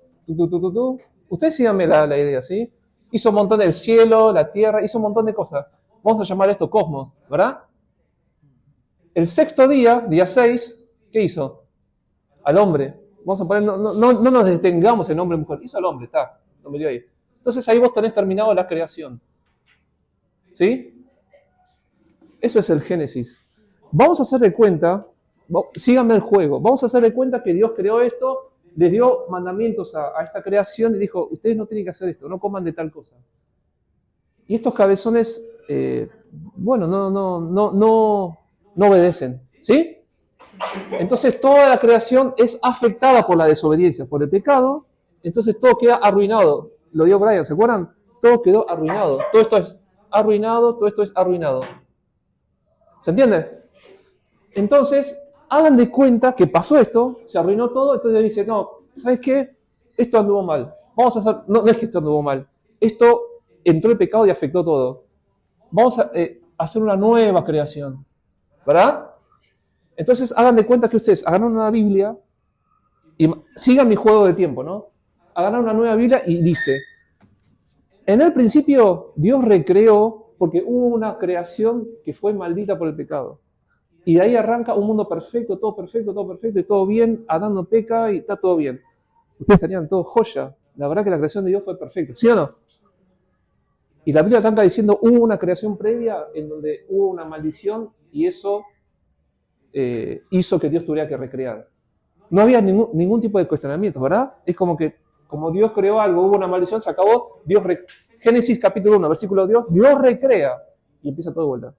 Ustedes síganme la idea, ¿sí? Hizo un montón del cielo, la tierra, hizo un montón de cosas. Vamos a llamar esto cosmos, ¿verdad? El sexto día, día 6, ¿qué hizo? Al hombre. Vamos a poner, no nos detengamos en hombre y mujer. Hizo al hombre, está, lo metió ahí. Entonces ahí vos tenés terminado la creación. ¿Sí? Eso es el Génesis. Vamos a hacer de cuenta, síganme el juego, vamos a hacer de cuenta que Dios creó esto, les dio mandamientos a esta creación y dijo, ustedes no tienen que hacer esto, no coman de tal cosa. Y estos cabezones, no obedecen, ¿sí? Entonces toda la creación es afectada por la desobediencia, por el pecado, entonces todo queda arruinado. Lo dio Brian, ¿se acuerdan? Todo quedó arruinado. Todo esto es arruinado, todo esto es arruinado. ¿Se entiende? Entonces, hagan de cuenta que pasó esto, se arruinó todo, entonces dice, no, ¿sabes qué? Esto anduvo mal. Vamos a hacer, no es que esto anduvo mal, esto entró el pecado y afectó todo. Vamos a hacer una nueva creación, ¿verdad? Entonces, hagan de cuenta que ustedes agarran una Biblia y sigan mi juego de tiempo, ¿no? Agarran una nueva Biblia y dice, en el principio Dios recreó porque hubo una creación que fue maldita por el pecado. Y de ahí arranca un mundo perfecto, y todo bien, Adán no peca y está todo bien. Ustedes estarían todos joya. La verdad que la creación de Dios fue perfecta, ¿sí o no? Y la Biblia arranca diciendo, hubo una creación previa en donde hubo una maldición y eso hizo que Dios tuviera que recrear. No había ningún tipo de cuestionamiento, ¿verdad? Es como que, como Dios creó algo, hubo una maldición, se acabó, Génesis capítulo 1, versículo 2, Dios recrea y empieza todo de vuelta.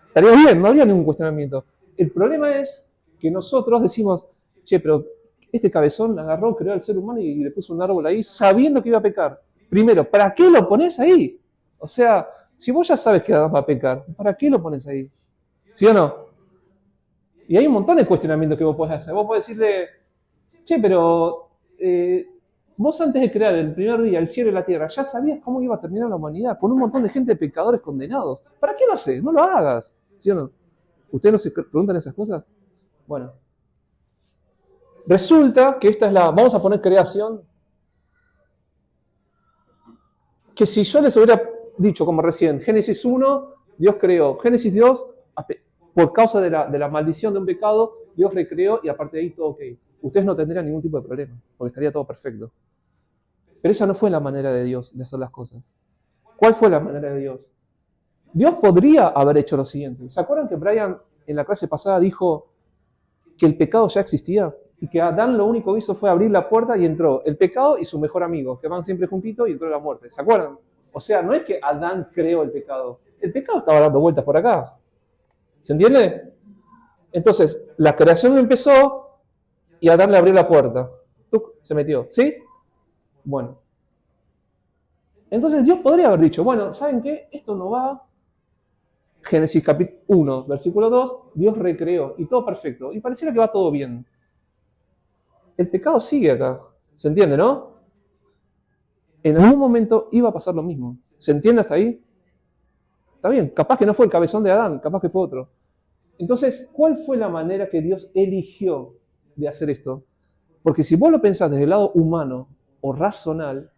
Estaría bien, no había ningún cuestionamiento. El problema es que nosotros decimos, che, pero este cabezón agarró, creó al ser humano y le puso un árbol ahí sabiendo que iba a pecar. Primero, ¿para qué lo pones ahí? O sea, si vos ya sabes que Adán va a pecar, ¿para qué lo pones ahí? ¿Sí o no? Y hay un montón de cuestionamientos que vos podés hacer. Vos podés decirle, che, pero vos antes de crear el primer día el cielo y la tierra, ya sabías cómo iba a terminar la humanidad, con un montón de gente de pecadores condenados. ¿Para qué lo haces? No lo hagas. ¿Sí o no? ¿Ustedes no se preguntan esas cosas? Bueno. Resulta que esta es la... Vamos a poner creación. Que si yo les hubiera dicho, como recién, Génesis 1, Dios creó. Génesis 2, por causa de la maldición de un pecado, Dios recreó y a partir de ahí todo ok. Ustedes no tendrían ningún tipo de problema, porque estaría todo perfecto. Pero esa no fue la manera de Dios de hacer las cosas. ¿Cuál fue la manera de Dios? Dios podría haber hecho lo siguiente. ¿Se acuerdan que Brian en la clase pasada dijo que el pecado ya existía? Y que Adán lo único que hizo fue abrir la puerta y entró el pecado y su mejor amigo, que van siempre juntitos, y entró la muerte. ¿Se acuerdan? O sea, no es que Adán creó el pecado. El pecado estaba dando vueltas por acá. ¿Se entiende? Entonces, la creación empezó y Adán le abrió la puerta. ¡Tuc! Se metió. ¿Sí? Bueno. Entonces Dios podría haber dicho, bueno, ¿saben qué? Esto no va. Génesis capítulo 1, versículo 2, Dios recreó y todo perfecto. Y pareciera que va todo bien. El pecado sigue acá. ¿Se entiende, no? En algún momento iba a pasar lo mismo. ¿Se entiende hasta ahí? Está bien, capaz que no fue el cabezón de Adán, capaz que fue otro. Entonces, ¿cuál fue la manera que Dios eligió de hacer esto? Porque si vos lo pensás desde el lado humano o razonal,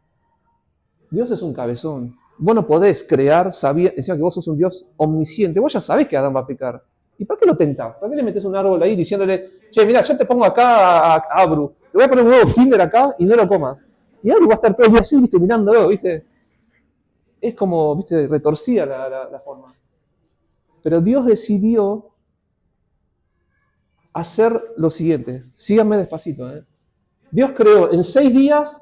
Dios es un cabezón. Vos no podés crear, encima que vos sos un Dios omnisciente. Vos ya sabés que Adán va a pecar. ¿Y para qué lo tentás? ¿Para qué le metés un árbol ahí diciéndole, che, mira, yo te pongo acá a Abru, te voy a poner un huevo Kinder acá y no lo comas? Y Abru va a estar todo el día así, viste, mirándolo, viste. Es como, viste, retorcida la forma. Pero Dios decidió hacer lo siguiente. Síganme despacito, ¿eh? Dios creó en 6 días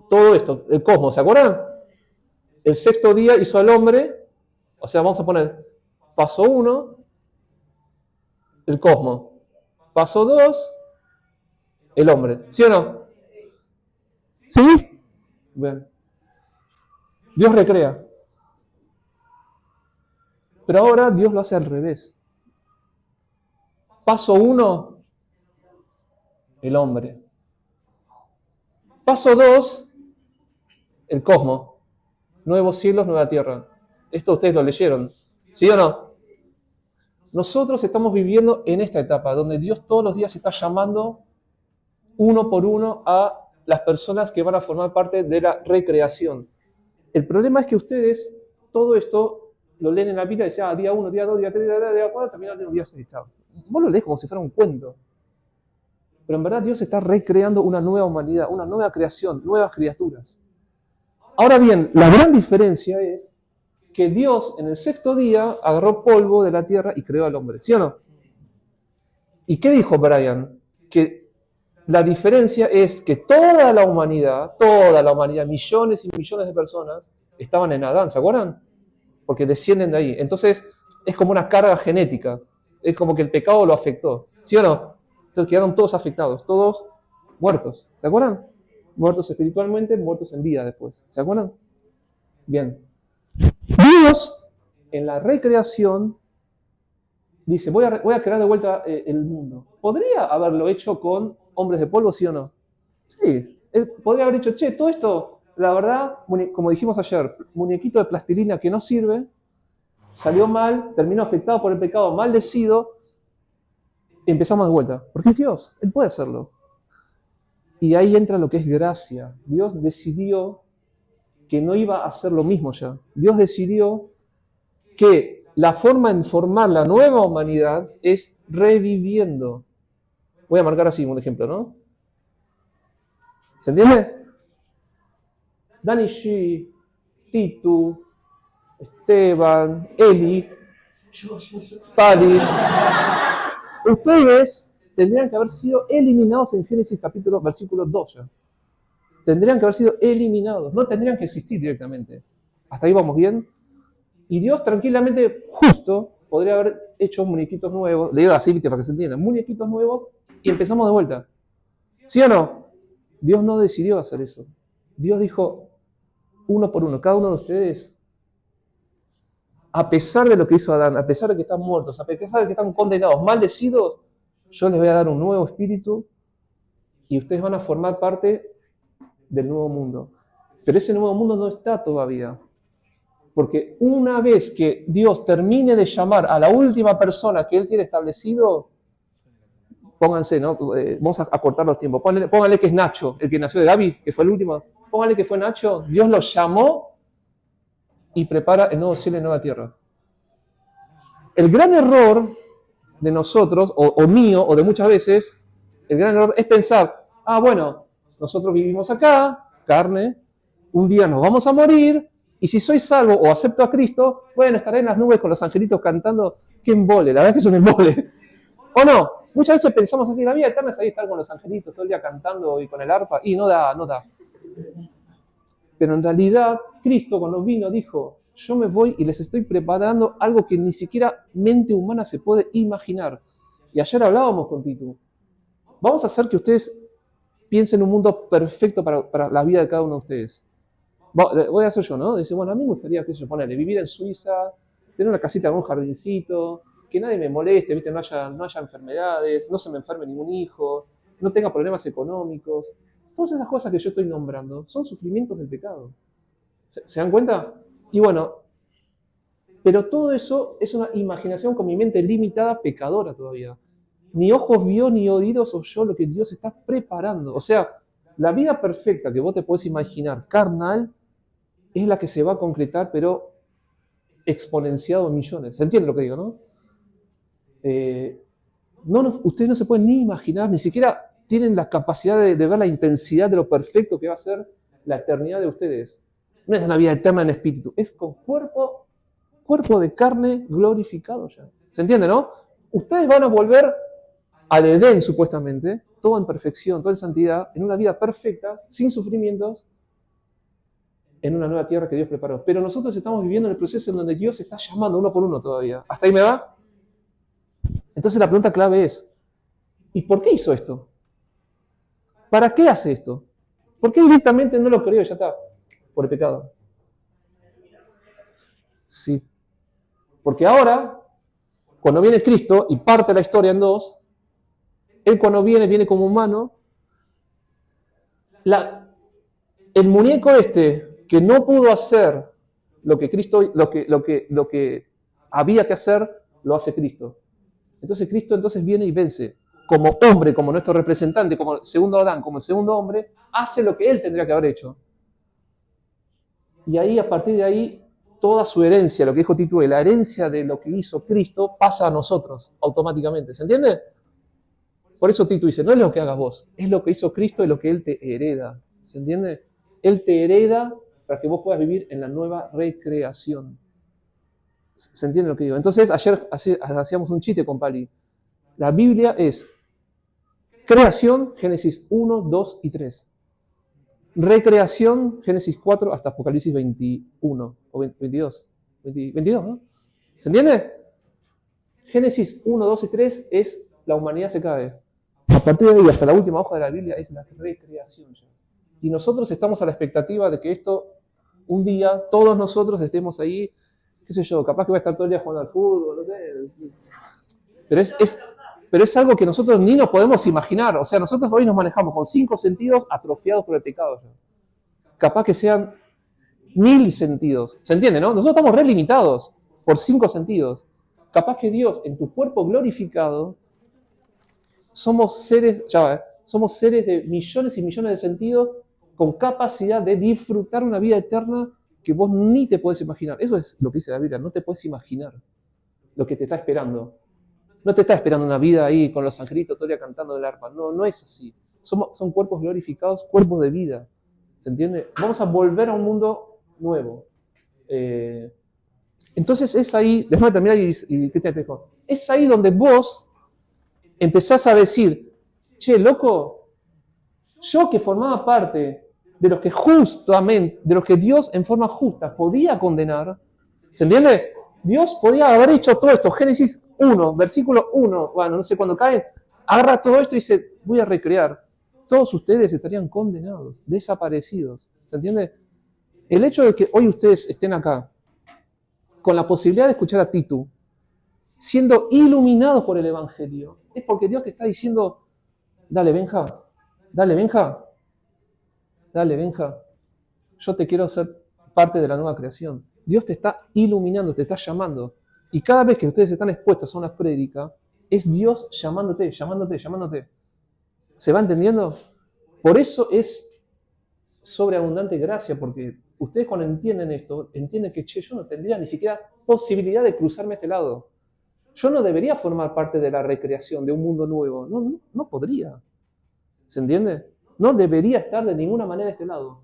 todo esto, el cosmos, ¿se acuerdan? El 6º día hizo al hombre, o sea, vamos a poner paso 1, el cosmos. Paso 2, el hombre. ¿Sí o no? ¿Sí? Bien. Dios recrea. Pero ahora Dios lo hace al revés. Paso 1, el hombre. Paso 2, el cosmos. Nuevos cielos, nueva tierra. Esto ustedes lo leyeron. ¿Sí o no? Nosotros estamos viviendo en esta etapa, donde Dios todos los días está llamando uno por uno a las personas que van a formar parte de la recreación. El problema es que ustedes, todo esto, lo leen en la Biblia y dicen, día 1, día 2, día 3, día 4, termina el día 6. Vos lo lees como si fuera un cuento. Pero en verdad Dios está recreando una nueva humanidad, una nueva creación, nuevas criaturas. Ahora bien, la gran diferencia es que Dios en el 6º día agarró polvo de la tierra y creó al hombre. ¿Sí o no? ¿Y qué dijo Brian? Que la diferencia es que toda la humanidad, millones y millones de personas, estaban en Adán, ¿se acuerdan? Porque descienden de ahí. Entonces, es como una carga genética. Es como que el pecado lo afectó. ¿Sí o no? Entonces quedaron todos afectados, todos muertos. ¿Se acuerdan? Muertos espiritualmente, muertos en vida después. ¿Se acuerdan? Bien. Dios, en la recreación, dice, voy a crear de vuelta el mundo. ¿Podría haberlo hecho con hombres de polvo, sí o no? Sí. Él podría haber dicho, che, todo esto, la verdad, como dijimos ayer, muñequito de plastilina que no sirve, salió mal, terminó afectado por el pecado, maldecido, y empezamos de vuelta. Porque es Dios, Él puede hacerlo. Y ahí entra lo que es gracia. Dios decidió que no iba a hacer lo mismo ya. Dios decidió que la forma en formar la nueva humanidad es reviviendo. Voy a marcar así un ejemplo, ¿no? ¿Se entiende? Dani Shi, Titu, Esteban, Eli, Pali. Ustedes tendrían que haber sido eliminados en Génesis capítulo, versículo 2 ya. Tendrían que haber sido eliminados, no tendrían que existir directamente. ¿Hasta ahí vamos bien? Y Dios tranquilamente, justo, podría haber hecho muñequitos nuevos, le digo así, para que se entienda, muñequitos nuevos, y empezamos de vuelta. ¿Sí o no? Dios no decidió hacer eso. Dios dijo, uno por uno, cada uno de ustedes, a pesar de lo que hizo Adán, a pesar de que están muertos, a pesar de que están condenados, maldecidos, yo les voy a dar un nuevo espíritu y ustedes van a formar parte del nuevo mundo. Pero ese nuevo mundo no está todavía. Porque una vez que Dios termine de llamar a la última persona que Él tiene establecido, pónganse, ¿no? Vamos a cortar los tiempos. Pónganle que es Nacho, el que nació de David, que fue el último. Pónganle que fue Nacho. Dios lo llamó y prepara el nuevo cielo y nueva tierra. El gran error de nosotros, o mío, o de muchas veces, el gran error es pensar, bueno, nosotros vivimos acá, carne, un día nos vamos a morir, y si soy salvo o acepto a Cristo, bueno, estaré en las nubes con los angelitos cantando, qué embole, la verdad es que es un embole. ¿O no? Muchas veces pensamos así, la vida eterna es ahí estar con los angelitos todo el día cantando y con el arpa, y no da. Pero en realidad, Cristo cuando vino dijo, yo me voy y les estoy preparando algo que ni siquiera mente humana se puede imaginar. Y ayer hablábamos con Tito. Vamos a hacer que ustedes piensen en un mundo perfecto para la vida de cada uno de ustedes. Voy a hacer yo, ¿no? Dice, bueno, a mí me gustaría, qué sé yo, ponerle, vivir en Suiza, tener una casita con un jardincito, que nadie me moleste, ¿viste? No haya enfermedades, no se me enferme ningún hijo, no tenga problemas económicos. Todas esas cosas que yo estoy nombrando son sufrimientos del pecado. ¿Se dan cuenta? Y bueno, pero todo eso es una imaginación con mi mente limitada, pecadora todavía. Ni ojos vio, ni oídos oyó lo que Dios está preparando. O sea, la vida perfecta que vos te podés imaginar, carnal, es la que se va a concretar, pero exponenciado en millones. ¿Se entiende lo que digo, no? Ustedes no se pueden ni imaginar, ni siquiera tienen la capacidad de ver la intensidad de lo perfecto que va a ser la eternidad de ustedes. No es una vida eterna en espíritu, es con cuerpo de carne glorificado ya. ¿Se entiende, no? Ustedes van a volver al Edén, supuestamente, todo en perfección, todo en santidad, en una vida perfecta, sin sufrimientos, en una nueva tierra que Dios preparó. Pero nosotros estamos viviendo en el proceso en donde Dios está llamando uno por uno todavía. ¿Hasta ahí me va? Entonces la pregunta clave es, ¿y por qué hizo esto? ¿Para qué hace esto? ¿Por qué directamente no lo creó y ya está? Por el pecado. Sí. Porque ahora, cuando viene Cristo y parte la historia en dos, Él cuando viene como humano, el muñeco que no pudo hacer lo que Cristo, lo que había que hacer, lo hace Cristo. Entonces Cristo viene y vence. Como hombre, como nuestro representante, como el segundo Adán, como el segundo hombre, hace lo que Él tendría que haber hecho. Y ahí, a partir de ahí, toda su herencia, lo que dijo Tito, la herencia de lo que hizo Cristo, pasa a nosotros automáticamente. ¿Se entiende? Por eso Tito dice, no es lo que hagas vos, es lo que hizo Cristo y lo que Él te hereda. ¿Se entiende? Él te hereda para que vos puedas vivir en la nueva recreación. ¿Se entiende lo que digo? Entonces, ayer hacíamos un chiste con Pali. La Biblia es creación, Génesis 1, 2 y 3. Recreación, Génesis 4 hasta Apocalipsis 21 o 22. 22, ¿no? ¿Se entiende? Génesis 1, 2 y 3 es la humanidad se cae. A partir de ahí hasta la última hoja de la Biblia es la recreación ya. Y nosotros estamos a la expectativa de que esto, un día, todos nosotros estemos ahí, qué sé yo, capaz que voy a estar todo el día jugando al fútbol, no sé. Pero es algo que nosotros ni nos podemos imaginar. O sea, nosotros hoy nos manejamos con 5 sentidos atrofiados por el pecado ya. Capaz que sean 1000 sentidos. ¿Se entiende, no? Nosotros estamos re limitados por 5 sentidos. Capaz que Dios, en tu cuerpo glorificado, somos seres de millones y millones de sentidos con capacidad de disfrutar una vida eterna que vos ni te podés imaginar. Eso es lo que dice la Biblia, no te puedes imaginar lo que te está esperando. No te está esperando una vida ahí con los angelitos todo el día cantando del arpa. No, no es así. Son cuerpos glorificados, cuerpos de vida. ¿Se entiende? Vamos a volver a un mundo nuevo. Entonces es ahí, déjame terminar y ¿qué te dejo? Es ahí donde vos empezás a decir, che, loco, yo que formaba parte de los que justamente, de los que Dios en forma justa podía condenar, ¿se entiende? Dios podía haber hecho todo esto. Génesis 1, versículo 1, bueno, no sé cuándo caen, agarra todo esto y dice, voy a recrear. Todos ustedes estarían condenados, desaparecidos. ¿Se entiende? El hecho de que hoy ustedes estén acá, con la posibilidad de escuchar a Tito, siendo iluminados por el Evangelio, es porque Dios te está diciendo, dale Benja, dale Benja, yo te quiero ser parte de la nueva creación. Dios te está iluminando, te está llamando. Y cada vez que ustedes están expuestos a una prédica, es Dios llamándote, llamándote, llamándote. ¿Se va entendiendo? Por eso es sobreabundante gracia, porque ustedes cuando entienden esto, entienden que, yo no tendría ni siquiera posibilidad de cruzarme a este lado. Yo no debería formar parte de la recreación, de un mundo nuevo. No podría. ¿Se entiende? No debería estar de ninguna manera a este lado.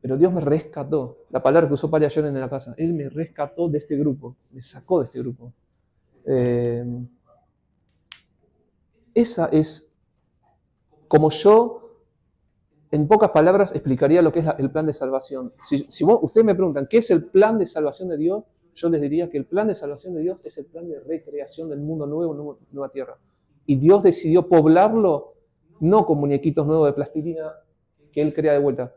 Pero Dios me rescató. La palabra que usó Pari ayer en la casa. Él me rescató de este grupo. Me sacó de este grupo. Esa es como yo, en pocas palabras, explicaría lo que es el plan de salvación. Si ustedes me preguntan, ¿qué es el plan de salvación de Dios? Yo les diría que el plan de salvación de Dios es el plan de recreación del mundo nuevo, nueva tierra. Y Dios decidió poblarlo no con muñequitos nuevos de plastilina que Él crea de vuelta.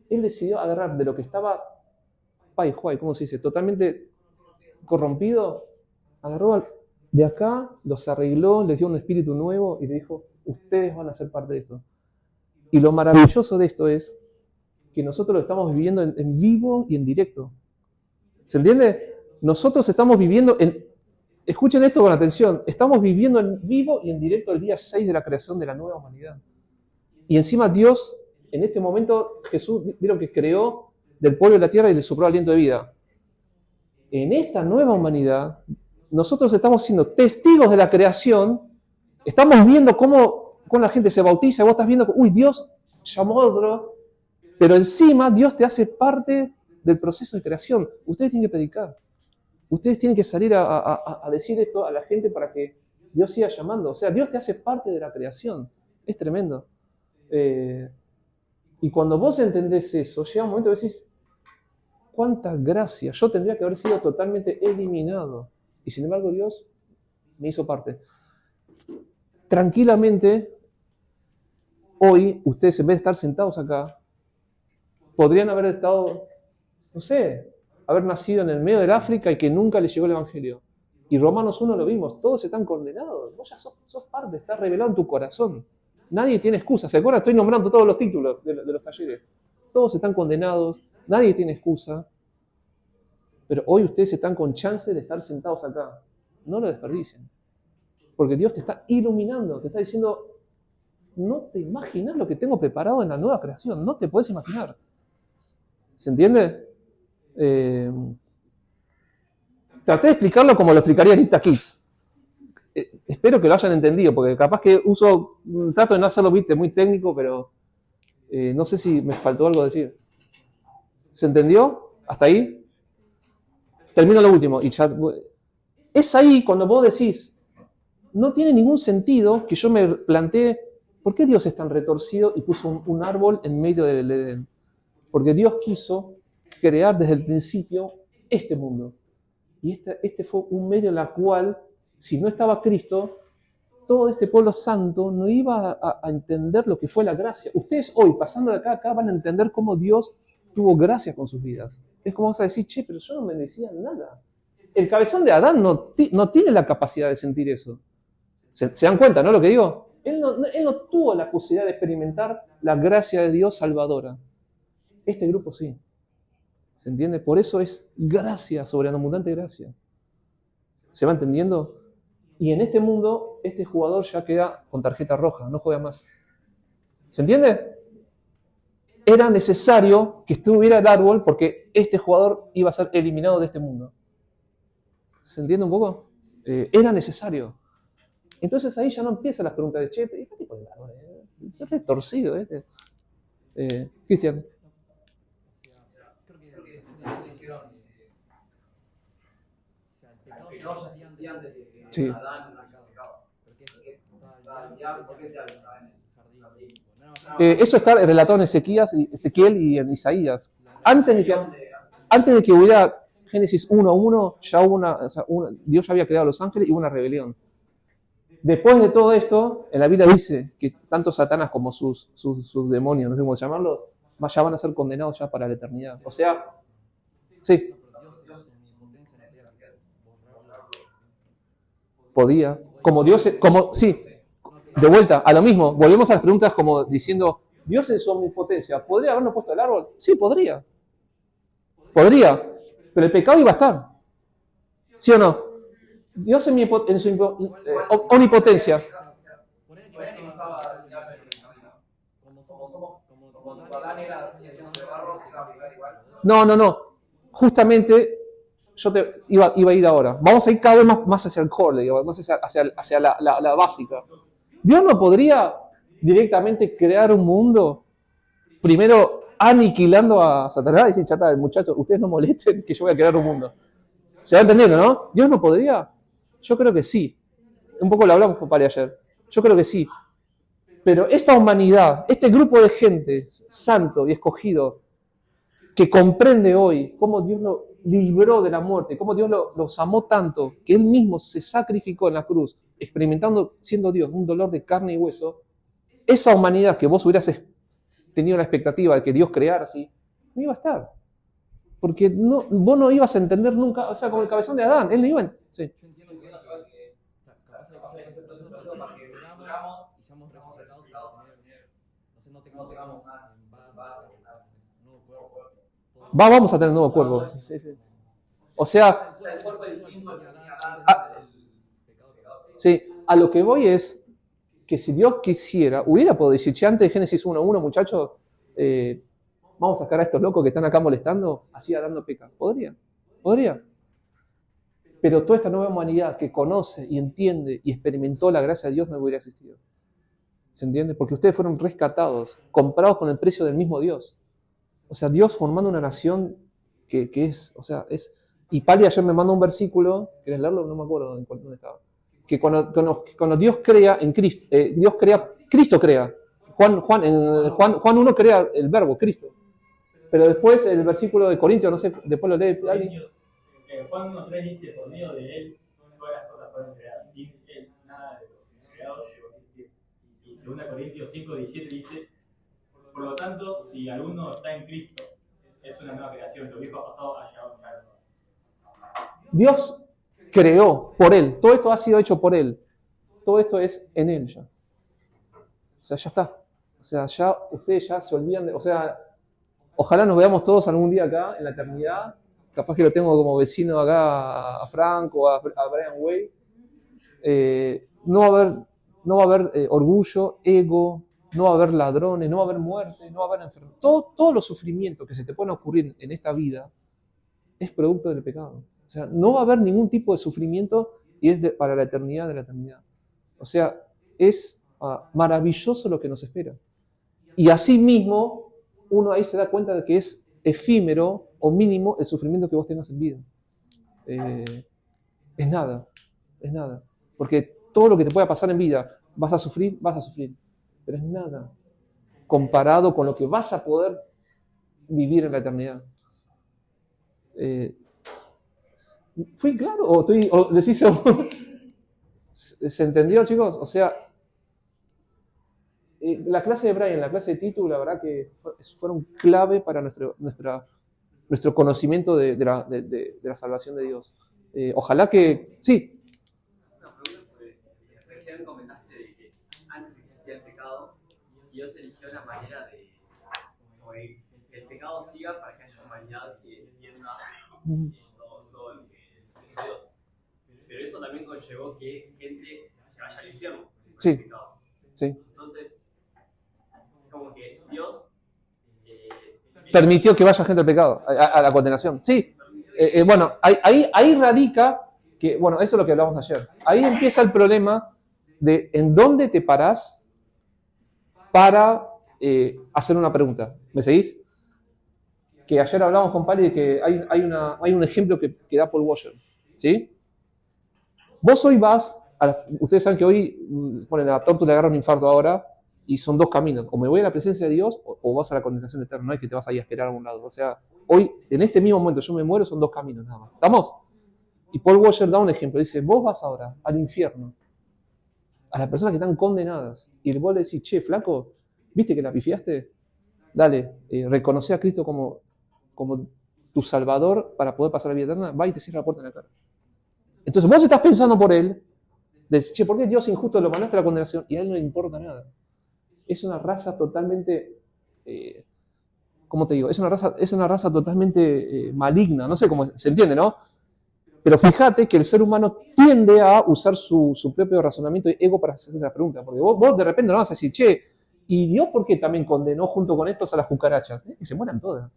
Él decidió agarrar de lo que estaba, ¿cómo se dice? Totalmente corrompido, agarró de acá, los arregló, les dio un espíritu nuevo y le dijo, ustedes van a ser parte de esto. Y lo maravilloso de esto es que nosotros lo estamos viviendo en vivo y en directo. ¿Se entiende? Nosotros estamos viviendo escuchen esto con atención, estamos viviendo en vivo y en directo el día 6 de la creación de la nueva humanidad. Y encima Dios, en este momento, Jesús, vieron que creó del polvo de la tierra y le sopló aliento de vida. En esta nueva humanidad, nosotros estamos siendo testigos de la creación, estamos viendo cómo la gente se bautiza, vos estás viendo, Dios llamó a otro, pero encima Dios te hace parte del proceso de creación. Ustedes tienen que predicar. Ustedes tienen que salir a decir esto a la gente para que Dios siga llamando. O sea, Dios te hace parte de la creación. Es tremendo. Y cuando vos entendés eso, llega un momento que decís, cuánta gracia. Yo tendría que haber sido totalmente eliminado. Y sin embargo Dios me hizo parte. Tranquilamente, hoy ustedes en vez de estar sentados acá, podrían haber estado, no sé, haber nacido en el medio del África y que nunca les llegó el Evangelio. Y Romanos 1 lo vimos, todos están condenados. Vos ya sos parte, está revelado en tu corazón. Nadie tiene excusa. ¿Se acuerdan? Estoy nombrando todos los títulos de los talleres. Todos están condenados, nadie tiene excusa. Pero hoy ustedes están con chance de estar sentados acá. No lo desperdicien. Porque Dios te está iluminando, te está diciendo, no te imaginas lo que tengo preparado en la nueva creación, no te puedes imaginar. ¿Se entiende? Traté de explicarlo como lo explicaría Nipta Kids. Espero que lo hayan entendido, porque capaz que trato de no hacerlo, muy técnico, pero no sé si me faltó algo decir. ¿Se entendió? ¿Hasta ahí? Termino lo último. Es ahí cuando vos decís, no tiene ningún sentido que yo me plantee, ¿por qué Dios es tan retorcido y puso un árbol en medio del Edén? Porque Dios quiso crear desde el principio este mundo. Y este fue un medio en el cual, si no estaba Cristo, todo este pueblo santo no iba a entender lo que fue la gracia. Ustedes hoy, pasando de acá a acá, van a entender cómo Dios tuvo gracia con sus vidas. Es como vas a decir, pero yo no me decía nada. El cabezón de Adán no tiene la capacidad de sentir eso. ¿Se dan cuenta, no, lo que digo? Él no tuvo la posibilidad de experimentar la gracia de Dios salvadora. Este grupo sí. ¿Se entiende? Por eso es gracia, sobreabundante gracia. ¿Se va entendiendo? Y en este mundo, este jugador ya queda con tarjeta roja, no juega más. ¿Se entiende? Era necesario que estuviera el árbol porque este jugador iba a ser eliminado de este mundo. ¿Se entiende un poco? Era necesario. Entonces ahí ya no empiezan las preguntas de ¿y qué tipo de árbol? Es retorcido, Cristian. Sí. Eso está relatado en Ezequiel y en Isaías. Antes de que hubiera Génesis 1:1, ya Dios ya había creado a los ángeles y hubo una rebelión. Después de todo esto, en la Biblia dice que tanto Satanás como sus demonios, no sé cómo llamarlos, ya van a ser condenados ya para la eternidad. O sea, sí. Podía, como Dios, sí, de vuelta, a lo mismo, volvemos a las preguntas como diciendo, Dios en su omnipotencia, ¿podría habernos puesto el árbol? Sí, podría. Podría, pero el pecado iba a estar. ¿Sí o no? Dios en su omnipotencia. No. Justamente yo iba a ir ahora. Vamos a ir cada vez más hacia el core, digamos, más hacia la básica. Dios no podría directamente crear un mundo, primero aniquilando a Satanás y decir, chata, muchachos, ustedes no molesten que yo voy a crear un mundo. ¿Se va entendiendo, no? ¿Dios no podría? Yo creo que sí. Un poco lo hablamos con Pari ayer. Yo creo que sí. Pero esta humanidad, este grupo de gente santo y escogido, que comprende hoy cómo Dios lo libró de la muerte, cómo Dios los amó tanto, que Él mismo se sacrificó en la cruz, experimentando, siendo Dios, un dolor de carne y hueso, esa humanidad que vos hubieras tenido la expectativa de que Dios creara así, no iba a estar. Porque vos no ibas a entender nunca, o sea, como el cabezón de Adán, él no iba a... Sí. Vamos a tener un nuevo cuerpo. Sí. O sea, a lo que voy es que si Dios quisiera, hubiera podido decir, che, antes de Génesis 1.1, muchachos, vamos a sacar a estos locos que están acá molestando, así dando peca. Podría. Pero toda esta nueva humanidad que conoce y entiende y experimentó la gracia de Dios no hubiera existido. ¿Se entiende? Porque ustedes fueron rescatados, comprados con el precio del mismo Dios. O sea, Dios formando una nación que es, o sea, es... Y Pali ayer me mandó un versículo, ¿querés leerlo? No me acuerdo dónde estaba. Que cuando Dios crea en Cristo, Cristo crea. Juan 1 crea el verbo, Cristo. Pero después el versículo de Corintios, no sé, después lo lee alguien. Juan 1.3 dice, por medio de Él todas las cosas fueron creadas. Sin Él nada de lo creado llegó a existir. Y 2 Corintios 5.17 dice, por lo tanto, si alguno está en Cristo, es una nueva creación. Lo viejo ha pasado, ha llegado a estar. Dios creó por Él. Todo esto ha sido hecho por Él. Todo esto es en Él ya. O sea, ya está. O sea, ya ustedes ya se olvidan de... O sea, ojalá nos veamos todos algún día acá, en la eternidad. Capaz que lo tengo como vecino acá a Frank o a Brian Way. No va a haber orgullo, ego, no va a haber ladrones, no va a haber muerte, no va a haber enfermedad. Todos los sufrimientos que se te pueden ocurrir en esta vida es producto del pecado. O sea, no va a haber ningún tipo de sufrimiento y es para la eternidad de la eternidad. O sea, es maravilloso lo que nos espera. Y así mismo, uno ahí se da cuenta de que es efímero o mínimo el sufrimiento que vos tengas en vida. Es nada. Porque todo lo que te pueda pasar en vida, vas a sufrir. Pero es nada comparado con lo que vas a poder vivir en la eternidad. ¿Fui claro? ¿O decís ¿Se entendió, chicos? O sea, la clase de Brian, la clase de Titu, la verdad que fueron clave para nuestro conocimiento de la salvación de Dios. Ojalá que... Sí. Una pregunta sobre... Recién comentaste de que antes existía el pecado y Dios eligió la manera de que el pecado siga para que haya una humanidad que entienda todo lo que es Dios. Pero eso también conllevó que gente se vaya al infierno. Sí. Sí. Entonces, como que Dios permitió que vaya gente al pecado, a la condenación. Sí. Bueno, ahí radica que, bueno, eso es lo que hablamos ayer. Ahí empieza el problema de en dónde te parás para hacer una pregunta. ¿Me seguís? Que ayer hablamos con Pali de que hay un ejemplo que da Paul Washer. ¿Sí? Vos hoy vas, ustedes saben que hoy, ponen a Tortu le agarra un infarto ahora, y son dos caminos, o me voy a la presencia de Dios o vas a la condenación eterna, no es que te vas a ir a esperar a un lado. O sea, hoy, en este mismo momento, yo me muero, son dos caminos nada más. ¿Estamos? Y Paul Washer da un ejemplo, dice, vos vas ahora al infierno, a las personas que están condenadas, y vos le decís, che, flaco, ¿viste que la pifiaste? Dale, reconoce a Cristo como tu Salvador para poder pasar la vida eterna, va y te cierra la puerta en la cara. Entonces vos estás pensando por él, decís, che, ¿por qué Dios injusto lo mandaste a la condenación? Y a él no le importa nada. Es una raza totalmente ¿cómo te digo? Es una raza totalmente maligna, no sé cómo se entiende, ¿no? Pero fíjate que el ser humano tiende a usar su propio razonamiento y ego para hacerse la pregunta. Porque vos de repente no vas a decir, che, ¿y Dios por qué también condenó junto con estos a las cucarachas? Que se mueran todas.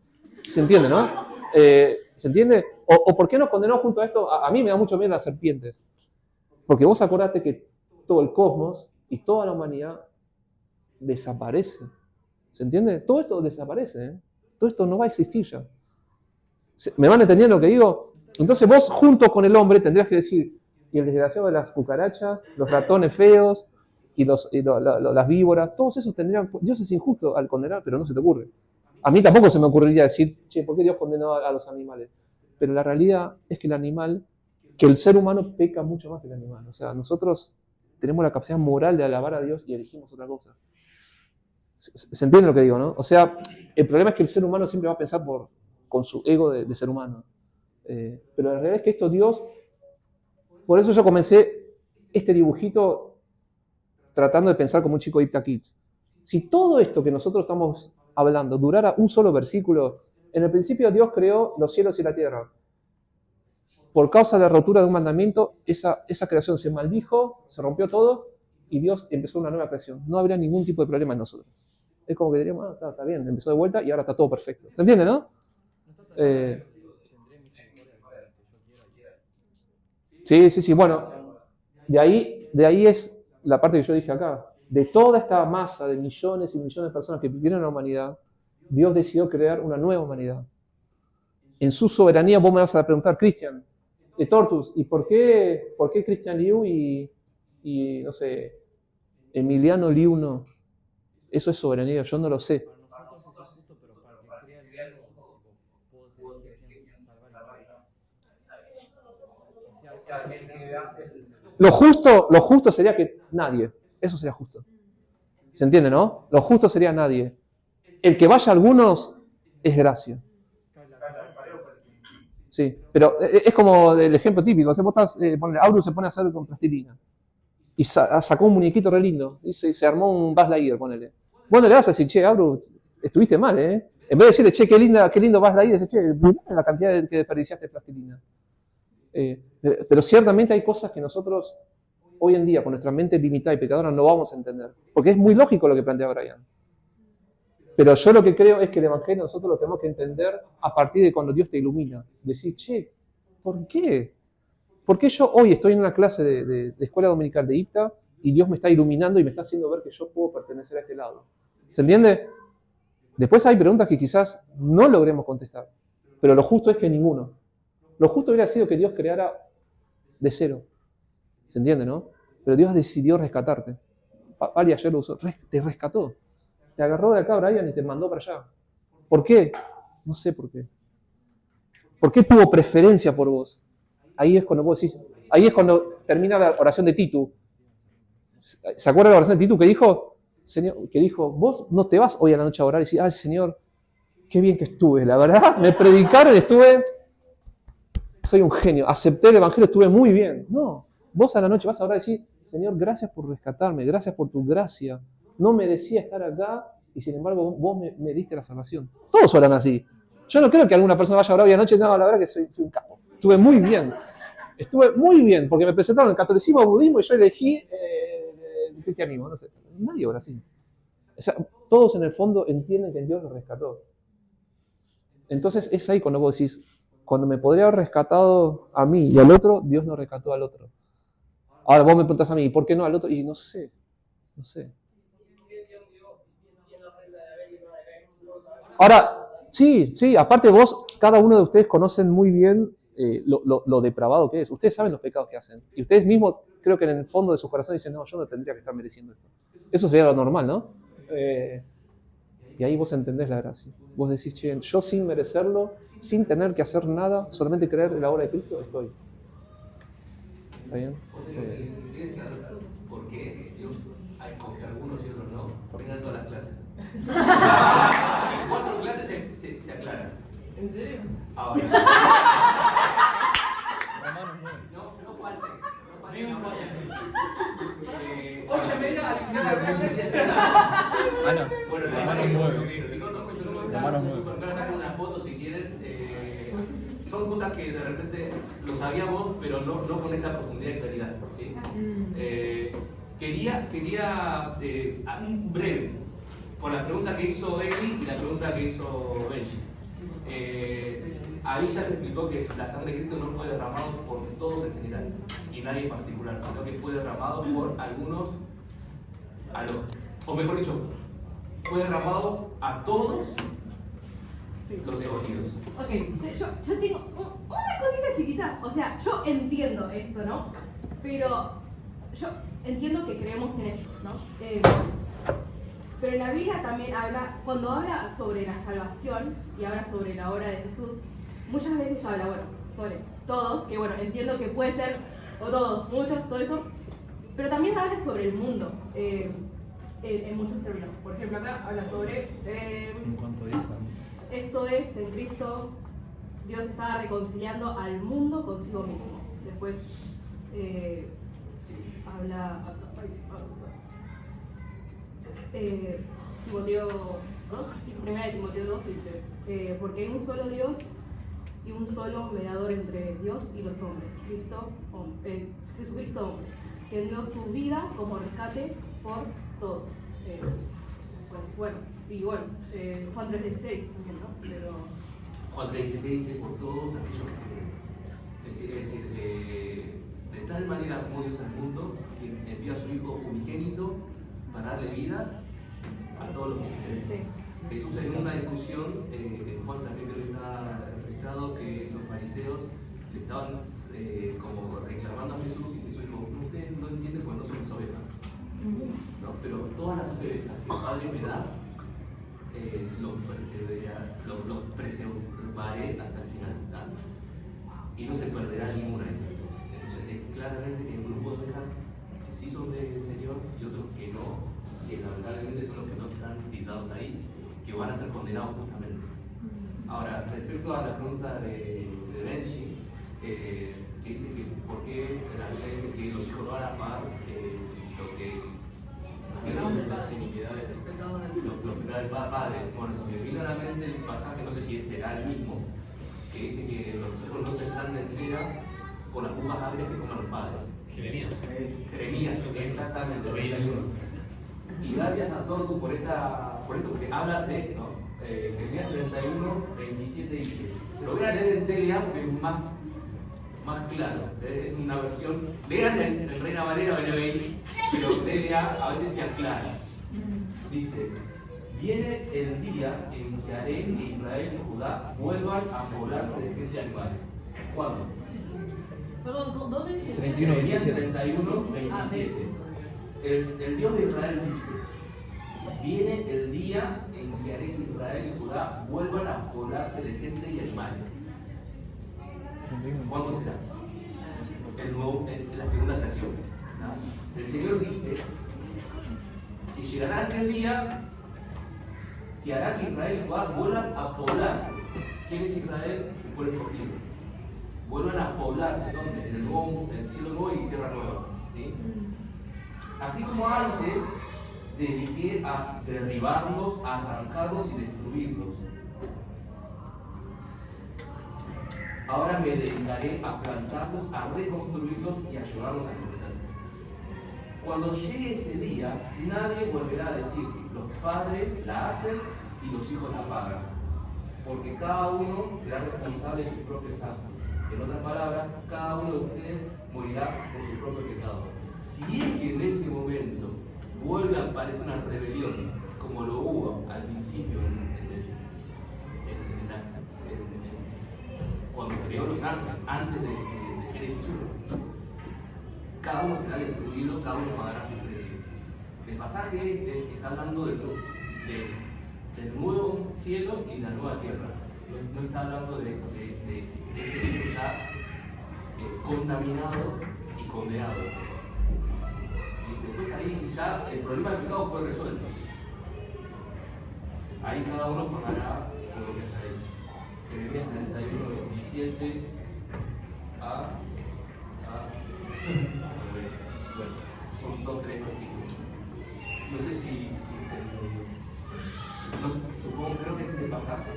¿Se entiende, no? ¿Se entiende? O ¿por qué no condenó junto a esto? A mí me da mucho miedo las serpientes. Porque vos acordate que todo el cosmos y toda la humanidad desaparece. ¿Se entiende? Todo esto desaparece. ¿Eh? Todo esto no va a existir ya. ¿Me van entendiendo lo que digo? Entonces vos junto con el hombre tendrías que decir, y el desgraciado de las cucarachas, los ratones feos, y las víboras, todos esos tendrían... Dios es injusto al condenar, pero no se te ocurre. A mí tampoco se me ocurriría decir, che, ¿por qué Dios condenó a los animales? Pero la realidad es que el animal, que el ser humano peca mucho más que el animal. O sea, nosotros tenemos la capacidad moral de alabar a Dios y elegimos otra cosa. ¿Se entiende lo que digo, no? O sea, el problema es que el ser humano siempre va a pensar con su ego de ser humano. Pero la realidad es que esto Dios... Por eso yo comencé este dibujito tratando de pensar como un chico de Ipta Kids. Si todo esto que nosotros estamos hablando durara un solo versículo, en el principio Dios creó los cielos y la tierra. Por causa de la rotura de un mandamiento, esa creación se maldijo, se rompió todo y Dios empezó una nueva creación. No habría ningún tipo de problema en nosotros. Es como que diríamos, está bien, empezó de vuelta y ahora está todo perfecto. ¿Se entiende, no? Sí. Bueno, de ahí es la parte que yo dije acá. De toda esta masa de millones y millones de personas que vivieron en la humanidad, Dios decidió crear una nueva humanidad. En su soberanía vos me vas a preguntar, Cristian, de Tortus, ¿y por qué Cristian Liu y no sé, Emiliano Liu no? Eso es soberanía, yo no lo sé. Lo justo sería que nadie. Eso sería justo. ¿Se entiende, no? Lo justo sería nadie. El que vaya a algunos es gracia. Sí, pero es como el ejemplo típico. Aurus se pone a hacer con plastilina. Y sacó un muñequito re lindo. Y se armó un Buzz Lightyear, ponele. Vos no le vas a decir, che, Aurus, estuviste mal, ¿eh? En vez de decirle, che, qué lindo Buzz Lightyear, dice, che, la cantidad que desperdiciaste de plastilina. Pero ciertamente hay cosas que nosotros hoy en día con nuestra mente limitada y pecadora no vamos a entender, porque es muy lógico lo que plantea Brian, pero yo lo que creo es que el Evangelio nosotros lo tenemos que entender a partir de cuando Dios te ilumina, decir, che, ¿por qué? ¿Por qué yo hoy estoy en una clase de escuela dominical de Ipta y Dios me está iluminando y me está haciendo ver que yo puedo pertenecer a este lado? ¿Se entiende? Después hay preguntas que quizás no logremos contestar, pero lo justo es que ninguno. Lo justo hubiera sido que Dios creara de cero. ¿Se entiende, no? Pero Dios decidió rescatarte. Pali ayer lo usó. Te rescató. Te agarró de acá, Brian, y te mandó para allá. ¿Por qué? No sé por qué. ¿Por qué tuvo preferencia por vos? Ahí es cuando vos decís. Ahí es cuando termina la oración de Titu. ¿Se acuerdan de la oración de Titu que dijo? Señor, que dijo, vos no te vas hoy a la noche a orar y decís, ay, Señor, qué bien que estuve. La verdad, me predicaron, soy un genio. Acepté el Evangelio, estuve muy bien. No. Vos a la noche vas a orar y decir, Señor, gracias por rescatarme, gracias por tu gracia. No merecía estar acá y sin embargo vos me diste la salvación. Todos oran así. Yo no creo que alguna persona vaya a orar hoy anoche, no, la verdad que soy un capo. Estuve muy bien, porque me presentaron el catolicismo, el budismo y yo elegí el cristianismo. No sé, nadie ora así. O sea, todos en el fondo entienden que Dios los rescató. Entonces es ahí cuando vos decís, cuando me podría haber rescatado a mí y al otro, Dios no rescató al otro. Ahora vos me preguntás a mí, ¿por qué no al otro? Y no sé. Ahora, sí, aparte vos, cada uno de ustedes conocen muy bien lo depravado que es. Ustedes saben los pecados que hacen. Y ustedes mismos, creo que en el fondo de su corazón dicen, no, yo no tendría que estar mereciendo esto. Eso sería lo normal, ¿no? Y ahí vos entendés la gracia. Vos decís, che, yo sin merecerlo, sin tener que hacer nada, solamente creer en la obra de Cristo, estoy. ¿Está bien? ¿Por qué Dios escoge a algunos y otros no? Vengan todas las clases. En 4 clases se aclara. ¿En serio? Ahora. No falten. No vayan. 8:30 al final de la clase. Romanos 9. son cosas que de repente lo sabíamos, pero no con esta profundidad y claridad. ¿Sí? Quería un breve, por la pregunta que hizo Eli y la pregunta que hizo Benji. Ahí ya se explicó que la sangre de Cristo no fue derramado por todos en general y nadie en particular, sino que fue derramado por algunos, o mejor dicho, fue derramado a todos los escogidos. Ok, yo tengo una cosita chiquita, o sea, yo entiendo esto, ¿no? Pero yo entiendo que creemos en esto, ¿no? Pero la Biblia también habla, cuando habla sobre la salvación y habla sobre la obra de Jesús, muchas veces habla, bueno, sobre todos, que bueno, entiendo que puede ser, o todos, muchos, todo eso, pero también habla sobre el mundo, en muchos términos. Por ejemplo, acá habla sobre, ¿En cuanto a eso? esto es, en Cristo, Dios estaba reconciliando al mundo consigo mismo. Después, habla... Timoteo 2, primera de Timoteo 2 dice, porque hay un solo Dios y un solo mediador entre Dios y los hombres, Jesucristo hombre, que dio su vida como rescate por todos. Pues bueno, y bueno, Juan 3:16 también, ¿no? Pero... Juan 3:16 dice por todos aquellos que creen. Es decir, de tal manera amó Dios al mundo que envió a su Hijo unigénito para darle vida a todos los que creen. Sí. Jesús en una discusión, en Juan también creo que está registrado que los fariseos le estaban como reclamando a Jesús y Jesús dijo, ustedes no entienden porque no son mis ovejas. ¿No? Pero todas las ovejas que el Padre me da, los preservaré hasta el final. ¿No? Y no se perderá ninguna de esas. Entonces es claramente que hay un grupo de ovejas que sí son del Señor y otros que no, que lamentablemente son los que no están tildados ahí, que van a ser condenados justamente. Ahora, respecto a la pregunta de Benji, que dice que por qué la Biblia dice que los hijos no van a pagar lo que las iniquidades, los pecados del padre. Bueno, se me vino a la mente el pasaje, no sé si será el mismo, que dice que los hijos no tendrán de entera por las uvas agrias que coman los padres. Jeremías, exactamente, 31. Y gracias a Tortu por esto, porque habla de esto. Jeremías 31, 27 dice. Se lo voy a leer en TLA porque es más claro. Es una versión. Lean en Reina Valera, pero TLA a veces te aclara. Dice: viene el día en que haré que Israel y Judá vuelvan a poblarse de gente animales. ¿Cuándo? Perdón, ¿dónde dice? 31, 31, 27. El Dios de Israel dice: viene el día en que haré que Israel y Judá vuelvan a poblarse de gente y animales. ¿Cuándo será? En la segunda creación. ¿No? El Señor dice que llegará aquel día que hará que Israel y Judá vuelvan a poblarse. ¿Quién es Israel? Su pueblo escogido. Vuelvan a poblarse, ¿dónde? En el cielo nuevo y tierra nueva. ¿Sí? Así como antes dediqué a derribarlos, a arrancarlos y destruirlos, ahora me dedicaré a plantarlos, a reconstruirlos y a ayudarlos a crecer. Cuando llegue ese día, nadie volverá a decir, los padres la hacen y los hijos la pagan, porque cada uno será responsable de sus propios actos. En otras palabras, cada uno de ustedes morirá por su propio pecado. Si es que en ese momento vuelve a aparecer una rebelión, como lo hubo al principio cuando creó los ángeles, antes de Génesis 1, cada uno será destruido, cada uno pagará su precio. El pasaje está hablando del nuevo cielo y la nueva tierra. No está hablando de este mundo ya contaminado y condenado. Y después ahí ya el problema del pecado fue resuelto. Ahí cada uno pagará por lo que haya hecho. Jeremías 31, 27 bueno, son 2, 3 versículos. No sé si supongo, creo que ese es el pasaje.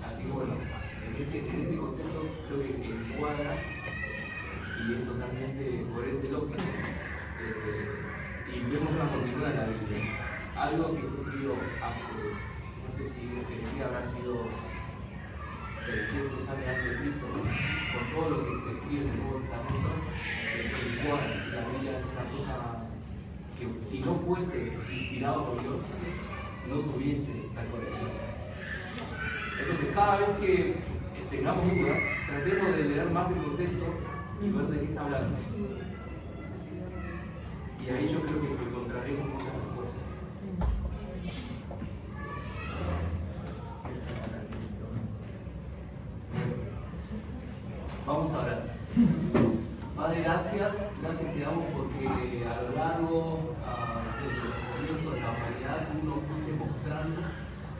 Así que bueno, en en este contexto creo que encuadra y es totalmente coherente, lógico. Y vemos una continuidad en la Biblia. Algo que se escribió hace, no sé si en Jeremías habrá sido 600 años antes de Cristo, con todo lo que se escribe en el Nuevo Testamento, encuadra. La Biblia es una cosa que si no fuese inspirado por Dios, no tuviese tal conexión. Entonces, cada vez que tengamos dudas, tratemos de leer más el contexto y ver de qué está hablando. Y ahí yo creo que encontraremos muchas respuestas. Vamos a orar. Padre, gracias te damos porque a lo largo del comienzo de la humanidad tú nos fuiste mostrando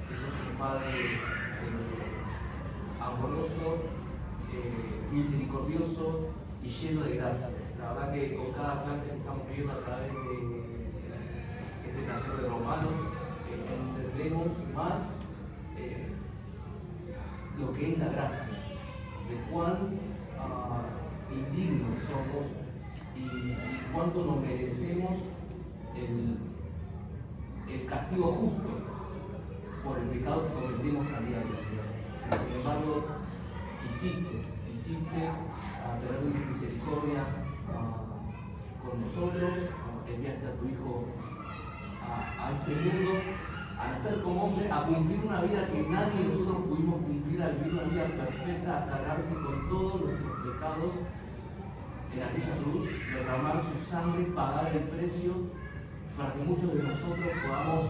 que sos un Padre amoroso, misericordioso y lleno de gracia. La verdad que con cada clase que estamos viendo a través de este taller de Romanos, entendemos más lo que es la gracia, de cuán indignos somos y cuánto nos merecemos el castigo justo por el pecado que cometemos a diario, Señor. Pero sin embargo, quisiste tener misericordia con nosotros, enviaste a tu Hijo a este mundo, a nacer como hombre, a cumplir una vida que nadie de nosotros pudimos cumplir, a vivir una vida perfecta, a cargarse con todos nuestros pecados en aquella cruz, derramar su sangre, pagar el precio, para que muchos de nosotros podamos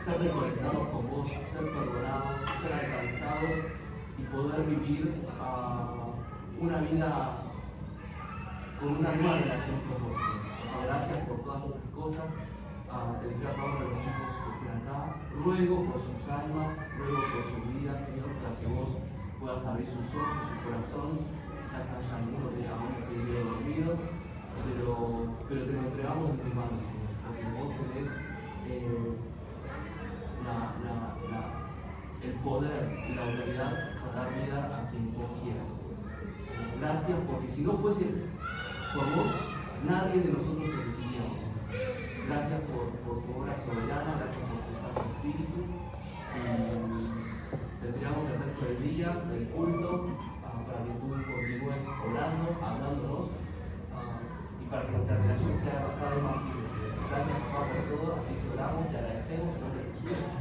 ser reconectados con vos, ser perdonados, ser alcanzados y poder vivir una vida con una nueva relación con vos. Gracias por todas estas cosas. Te entrego a cada uno de los chicos que estén acá. Ruego por sus almas, ruego por sus vidas, Señor, para que vos puedas abrir sus ojos, su corazón. Quizás haya alguno que aún esté dormido, pero te lo entregamos en tus manos, Señor, porque vos tenés el poder y la autoridad para dar vida a quien vos quieras. Gracias, porque si no fuese por vos, nadie de nosotros te elegiríamos. Gracias por tu obra soberana, gracias por tu Santo Espíritu. Te entregamos el resto del día, del culto, para que tú continúes orando, hablándonos y para que nuestra relación sea cada vez más firme. Gracias, papá, por todo. Así que oramos, te agradecemos en nombre de Jesús.